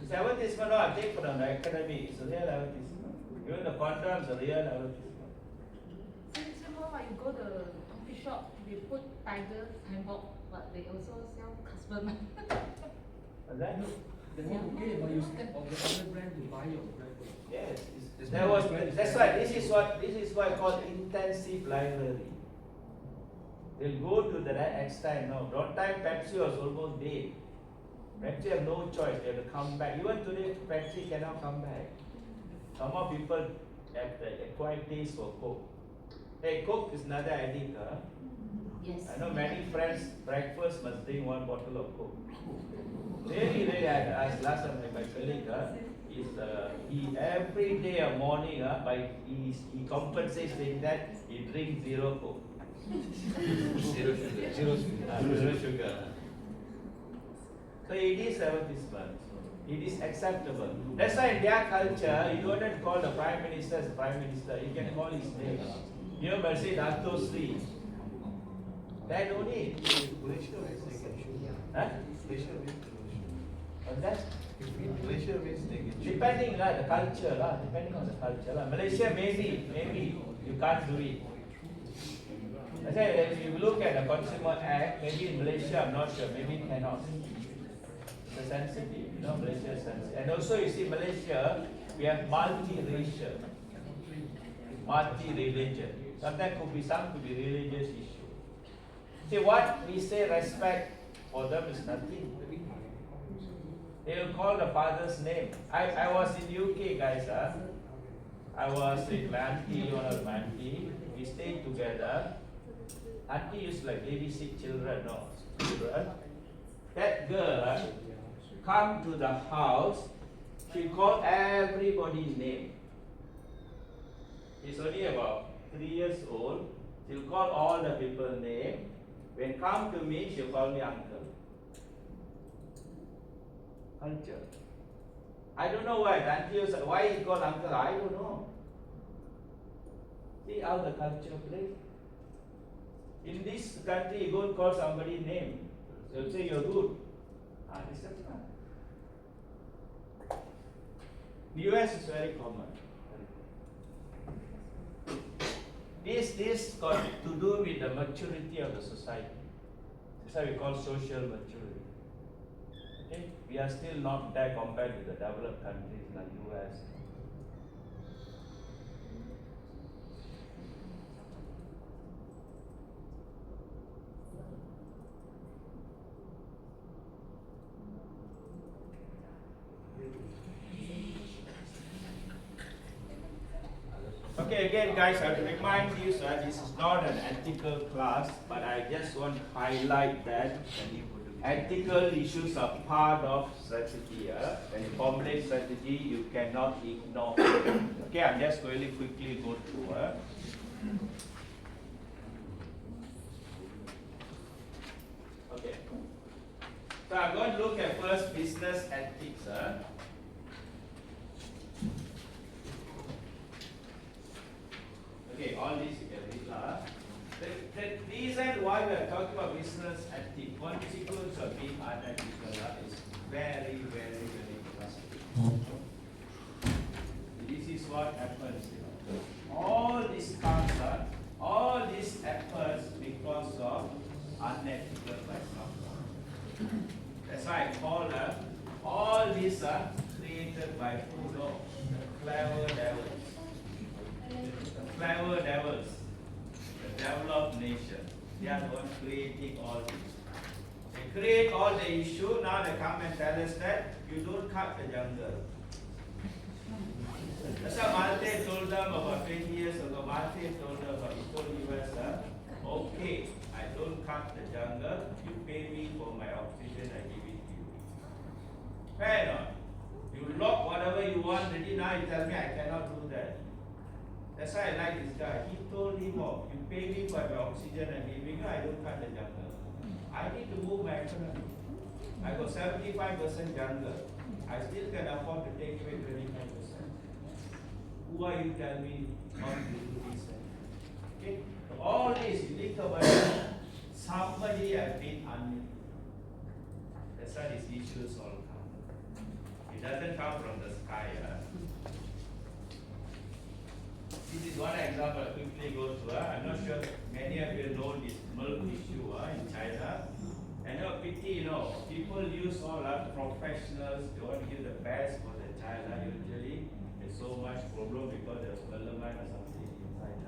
It's advertisement, no, I take from the academy. It's a real advertisement. Even the condoms are real advertisement. Somehow when you go to the coffee shop, they put tiger signboard, but they also sell custom. Is that? Then okay, but you stand for the other brand to buy your brand. Yes. That's why this is what I call intensive library. They'll go to the extent now. One time Pepsi was almost dead. Pepsi have no choice, they have to come back. Even today Pepsi cannot come back. Some more people have the acquired taste for Coke. Hey, Coke is another addict, huh? Yes. I know many friends, breakfast must drink one bottle of Coke. Really, I asked last time my colleague, he every day a morning, he compensates saying that he drinks zero Coke. Zero sugar. So it is advertisement. It is acceptable. That's why in their culture, you don't have to call the Prime Minister as Prime Minister. You can call his name. You know, say Dato Sri. That don't need. Malaysia means they can shoot. Huh? Malaysia means they can shoot. What's that? Malaysia means they can shoot. Depending the culture depending on the culture Malaysia maybe you can't do it. I say if you look at the Consumer Act, maybe in Malaysia I'm not sure, maybe it cannot. It's sensitive, Malaysia is sensitive. And also you see Malaysia, we have multi-racial, multi-religion. Sometimes could be religious issue. See what we say respect for them is nothing. They will call the father's name. I was in UK, guys. I was with my auntie, one of my auntie. We stayed together. Auntie used to like babysit children, That girl come to the house. She called everybody's name. She's only about 3 years old. She'll call all the people's name. When come to me, she'll call me uncle. Culture. I don't know why. Why he called uncle? I don't know. See how the culture plays. In this country, you go and call somebody name. They'll say you're rude. This is not. The US is very common. This got to do with the maturity of the society. That's why we call social maturity. Okay? We are still not there compared with the developed countries like US. Okay, again guys, I have to remind you that this is not an ethical class, but I just want to highlight that. Can you put Ethical issues are part of strategy. When you formulate strategy, you cannot ignore. Okay, I'm just going to quickly go through. Okay. So I'm going to look at first business ethics. Okay, all these you can read. The reason why we are talking about business ethics, consequence of being unethical is very, very, very drastic. This is what happens. All this comes up, all this happens because of unethical lifestyle. That's why I call them, all these are created by who know? The clever devils. The clever devils. The developed nation. They are the ones creating all this. They create all the issue, now they come and tell us that you don't cut the jungle. That's why Malte told them about 20 years ago. Malte told them about, he told US, okay, I don't cut the jungle, you pay me for my oxygen, I give it to you. Fair enough. You lock whatever you want already, now you tell me I cannot do that. That's why I like this guy. He told him, oh, you pay me for my oxygen and giving you, I don't cut the jungle. I need to move my economy. I got 75% jungle. I still can afford to take away 25%. Who are you telling me not to do this? Okay? So all this, you think about it, somebody has been unethical. That's why these issues all come. It doesn't come from the sky. This is one example I quickly go through. I'm not sure many of you know this milk issue in China. And pity, people use all professionals, they want to give the best for the child. Usually, there's so much problem because there's melamine or something inside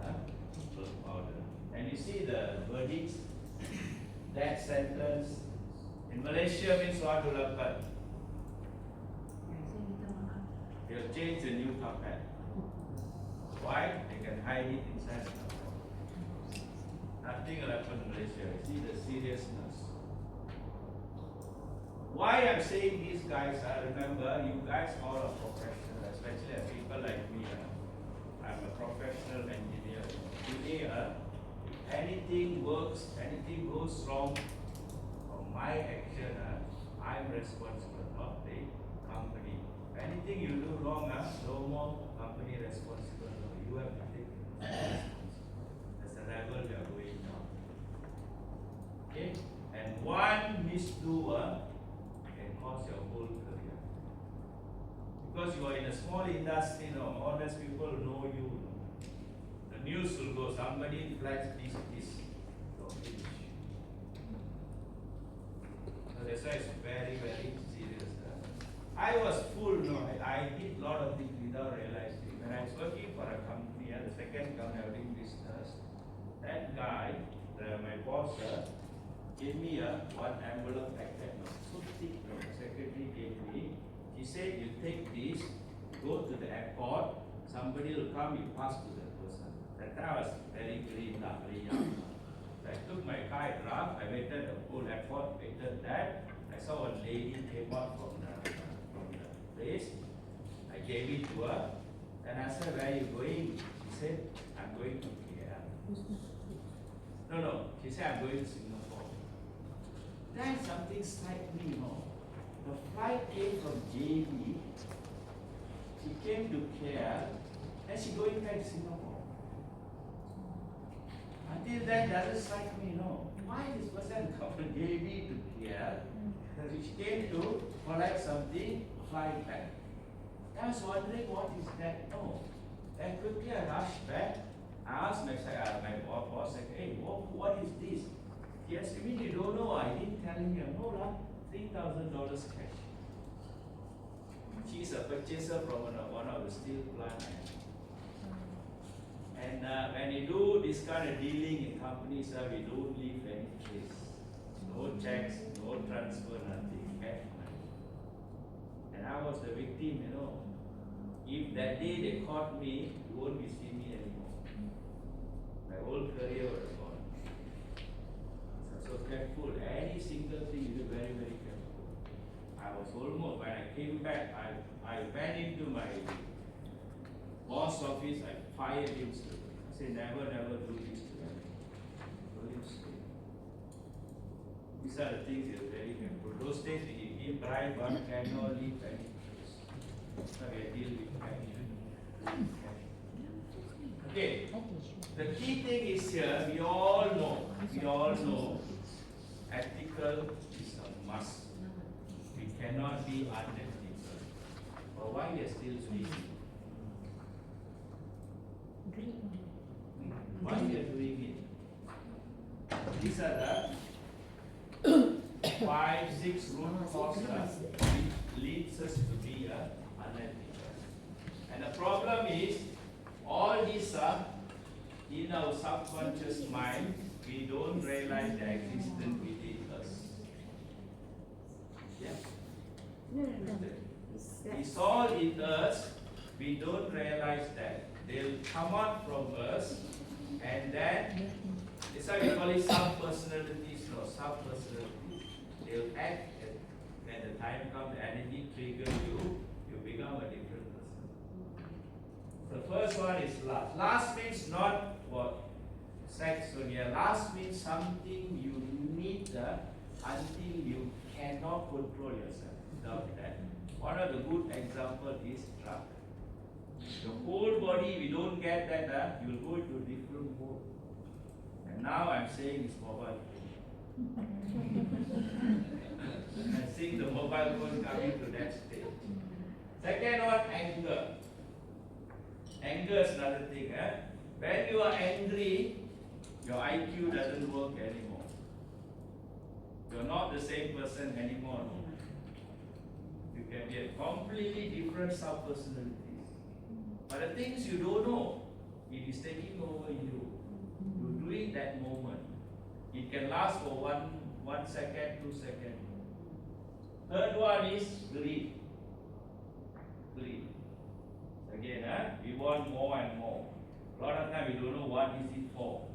milk powder. And you see the verdicts, death sentence. In Malaysia means what will happen? They'll change the new carpet. Why? They can hide it inside the carpet. Nothing will happen in Malaysia. See the seriousness. Why I'm saying these guys, remember, you guys all are professionals, especially people like me. I'm a professional engineer. Today, anything works, anything goes wrong, from my action, I'm responsible, not the company. Anything you do wrong, no more company responsible. No, you have to take responsibility. As a rebel, you are going down. Okay? And one misdoer can cause your whole career. Because you are in a small industry, honest people know you. The news will go, somebody flags this. So that's why it's very, very serious. I was full, I did a lot of things without realizing. When I was working for a company, the second company I was doing business, that guy, my boss, gave me one envelope like that, so thick, the secretary gave me. He said, you take this, go to the airport, somebody will come, you pass to that person. That time I was very green, very young. So I took my car, I drove, I waited the whole airport, waited that. I saw a lady came out from the place. I gave it to her, and I said, where are you going? She said, I'm going to KL. No, she said, I'm going to Singapore. Then something struck me, The flight came from JB, she came to KL, and she going back to Singapore. Until then, doesn't strike me, Why this person come from JB to KL? She came to collect something, fly back. I was wondering what is that? Then quickly I rushed back. I asked my boss, hey, what is this? He asked me, you don't know? I didn't tell him. No, $3,000 cash. She's a purchaser from one of the steel plant. And when you do this kind of dealing in companies, we don't leave any trace. No checks, no transfer, nothing, cash money. And I was the victim, If that day they caught me, you won't be seeing me anymore. My whole career would have gone. So careful, any single thing you do very I was almost, when I came back, I went into my boss office, I fired him straight. I said, never do this to them. Told him straight. These are the things that are very careful. Those days we give bribe, one cannot leave any place. So we deal with cash. Okay. The key thing is here, we all know, ethical is a must. We cannot be unethical. But why we are still speaking? Why we are doing it? These are the 5-6 root causes which leads us to be unethical. And the problem is, all these are in our subconscious mind, we don't realize the existence within us. Yeah? It's all in us, we don't realize that. They'll come out from us, and then, that's why we call it sub-personalities or sub-personalities. They'll act, and when the time comes, the energy triggers you, you become a different person. The first one is lust. Lust means not what? Sex only. Lust means something you need until you cannot control yourself. Without that. One of the good examples is drug. The whole body, we don't get that, you will go into a different mode. And now I'm saying it's mobile phone. I'm seeing the mobile phone coming to that stage. Second one, anger. Anger is another thing. When you are angry, your IQ doesn't work anymore. You're not the same person anymore. You can be a completely different sub-personalities. But the things you don't know, it is taking over you. You do it that moment. It can last for 1 second, 2 seconds. Third one is greed. Greed. Again, we want more and more. A lot of time we don't know what is it for.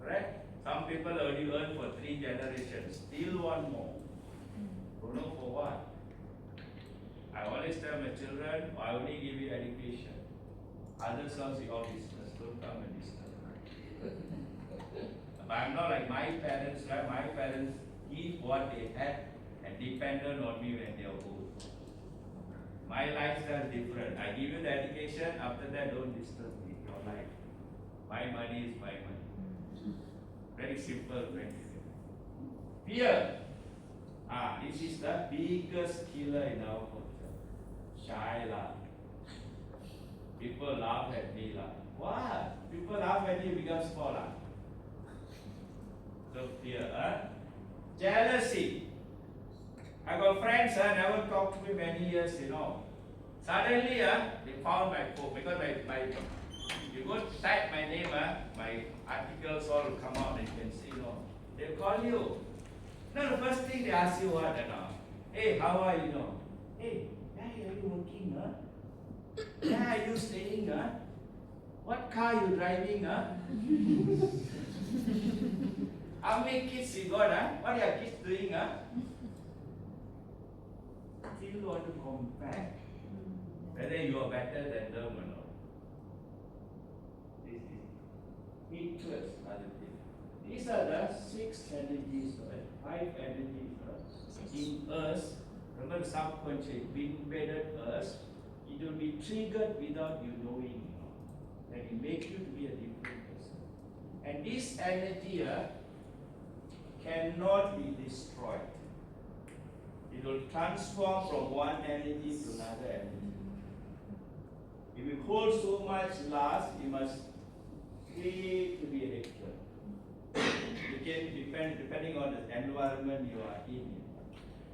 Correct? Some people already earn for 3 generations, still want more. Don't know for what. I always tell my children, I only give you education. Other sounds your business, don't come and disturb. But I'm not like my parents, right? My parents give what they had and depended on me when they are old. My lifestyle is different. I give you the education, after that don't disturb me, your life. My money is my money. Very simple, very simple. Fear. This is the biggest killer in our culture. Shy lah. People laugh at me lah. What? People laugh at you become small lah. So fear. Jealousy. I got friends never talked to me many years, Suddenly they found my phone because my you go type my name, my articles all will come out and you can see, They'll call you. No, the first thing they ask you what, hey, how are you, Hey, where are you working, Where are you staying, What car you driving, How many kids you got, What are your kids doing, Still want to compare whether you are better than them or not. This is hatred, other thing. These are the 6 energies, 5 energies in us. Remember the subconscious, embedded us. It will be triggered without you knowing. And it makes you to be a different person. And this energy cannot be destroyed. It will transform from one energy to another energy. If you hold so much lust, you must create to be a hatred. You can depending on the environment you are in.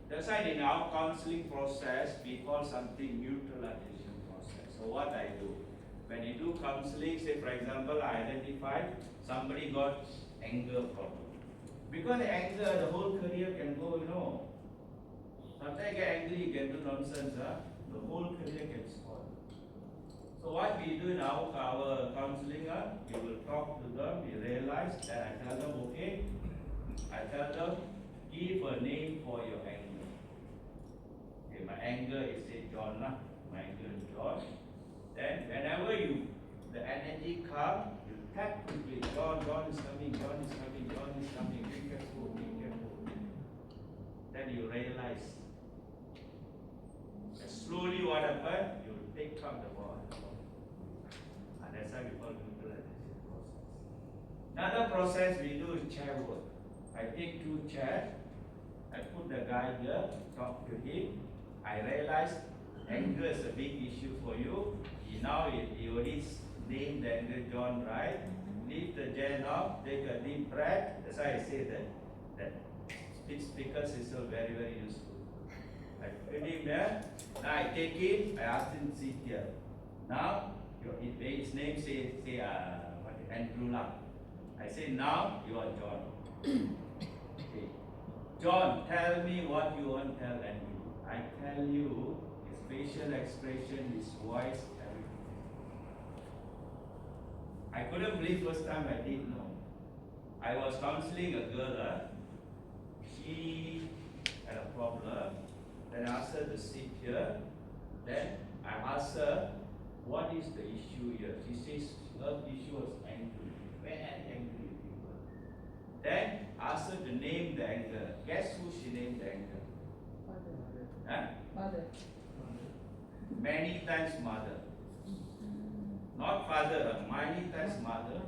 That's why in our counseling process, we call something neutralization process. So what I do, when you do counseling, say for example, I identify somebody got anger problem. Because the anger, the whole career can go, Sometimes you get angry, you can do nonsense, the whole career can spoil. So what we do in our counseling, we will talk to them, we realize that I tell them, okay, I tell them, give a name for your anger. Okay, my anger is say John lah. My anger is John. Then whenever the energy comes, you tap quickly. John is coming, John is coming, John is coming. Be careful, be careful. Then you realize. Slowly what happens? You take out the ball. And that's how we call neutralization process. Another process we do is chair work. I take 2 chairs, I put the guy here, talk to him. I realize anger is a big issue for you. He already named the anger John, right? Leave the Jen off, take a deep breath. That's why I say that speaker system very, very useful. I put him there. Now I take him, I ask him to sit here. Now, his name say Andrew lah. I say, now you are John. Okay. John, tell me what you want to tell Andrew. I tell you, his facial expression, his voice, everything. I couldn't believe first time I didn't know. I was counseling a girl, she had a problem. Then I asked her to sit here. Then I asked her, what is the issue here? She says her issue was angry, very angry people. Then I asked her to name the anger. Guess who she named the anger? Huh? Mother. Many times mother. Not father, many times mother.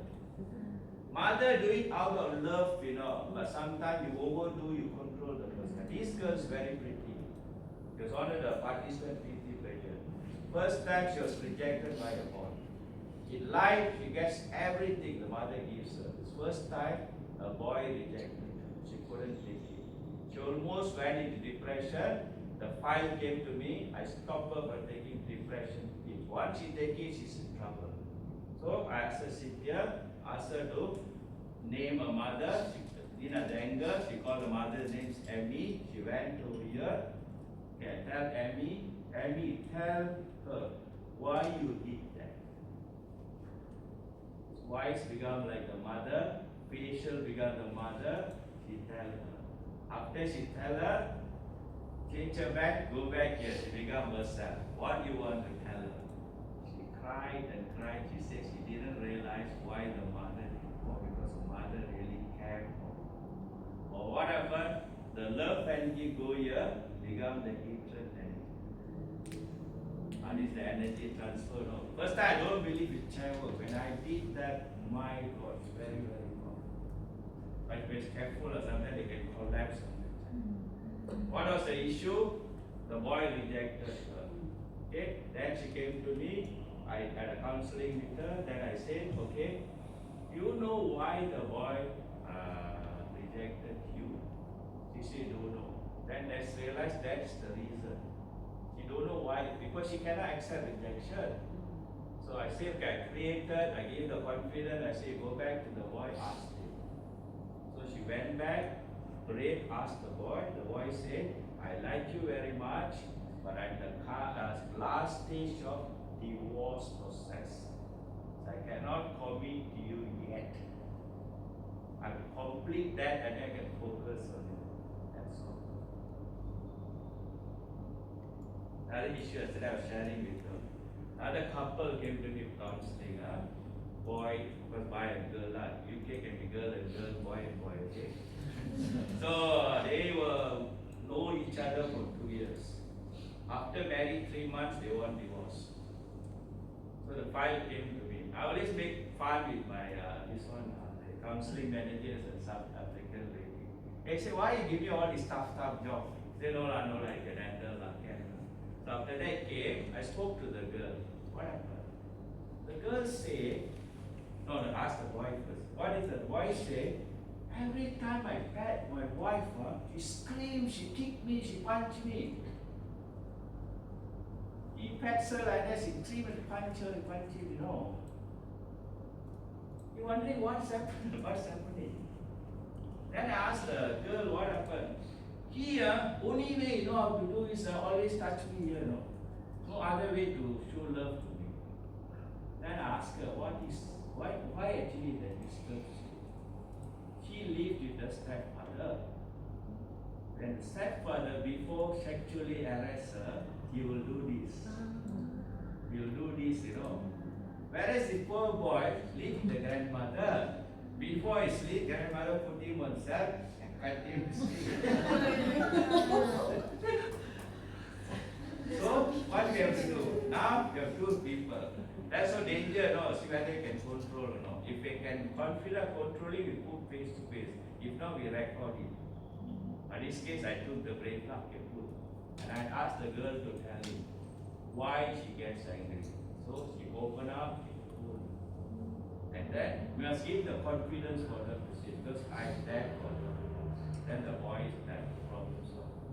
Mother do it out of love, but sometimes you overdo, you control the person. This girl is very pretty. She was one of the participant PT player. First time she was rejected by a boy. In life, she gets everything the mother gives her. This first time, a boy rejected her. She couldn't take it. She almost went into depression. The file came to me. I stopped her from taking depression pills. Once she takes it, she's in trouble. So I asked her to sit here, asked her to name a mother. She didn't have the anger. She called the mother's name Emmy. She went over here. Okay, tell Emmy, tell her why you did that. Voice become like the mother, facial become the mother. She tell her. After she tell her, change her back, go back here. She become herself. What you want to tell her? She cried and cried. She said she didn't realize why the mother did for because the mother really cared for her. Or whatever, the love energy go here, become the hatred energy. And it's the energy transfer. No. First time I don't believe in chair work. When I did that, my God, it's very, very powerful. But if it's careful or sometimes they can collapse on the chair. What was the issue? The boy rejected her. Okay, then she came to me. I had a counseling with her. Then I said, okay, you know why the boy rejected you? She said, don't know. Then let's realize that's the reason. She don't know why, because she cannot accept rejection. So I said, okay, I created, I gave the confidence, I said, go back to the boy, ask him. So she went back, prayed, asked the boy said, I like you very much, but at the last stage of divorce process, so I cannot commit to you yet. I will complete that and I can focus on it. That's all. Another issue yesterday I was sharing with them. Another couple came to me counseling. Boy, because boy and girl, UK can be girl and girl, boy and boy, okay? So they were know each other for 2 years. After married 3 months, they want divorce. So the file came to me. I always make fun with my the counseling managers and South African lady. They say, why you give me all this tough job? They say, no, I can handle that. So after that came, I spoke to the girl. What happened? The girl said, ask the boy first. What is the boy say? Every time I pat my wife, she screams, she kicked me, she punched me. He pats her like that, she screams and punch her and punch him, You're wondering what's happening. Then I asked the girl what happened. He, only way you know how to do is always touch me here, No other way to show love to me. Then I asked her, why actually that disturbs you? She lived with the stepmother. Then step further, before sexually harass her, he will do this. He will do this, you know. Whereas the poor boy licked the grandmother. Before he sleep, grandmother put him on cell and cut him to sleep. So what we have to do? Now we have two people. That's so danger, no? See whether you can control or not. If we can confident controlling, we put face to face. If not, we record it. In this case, I took the brave luck and put. And I asked the girl to tell me why she gets angry. So she opened up, she told me. And then we must give the confidence for her to say, because I there for her. Then the boy is there, problem solved.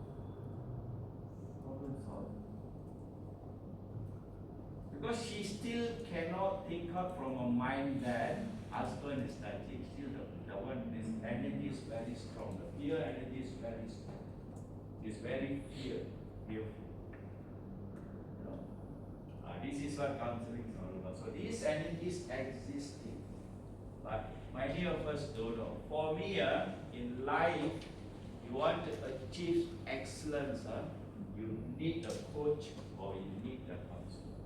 Problem solved. Because she still cannot think out from her mind that husband is touching. Still the one, this energy is very strong. The fear energy is very strong. It's very fearful. You know? This is what counseling is all about. So these energies existing. But many of us don't know. For me, in life, you want to achieve excellence, you need a coach or you need a counselor.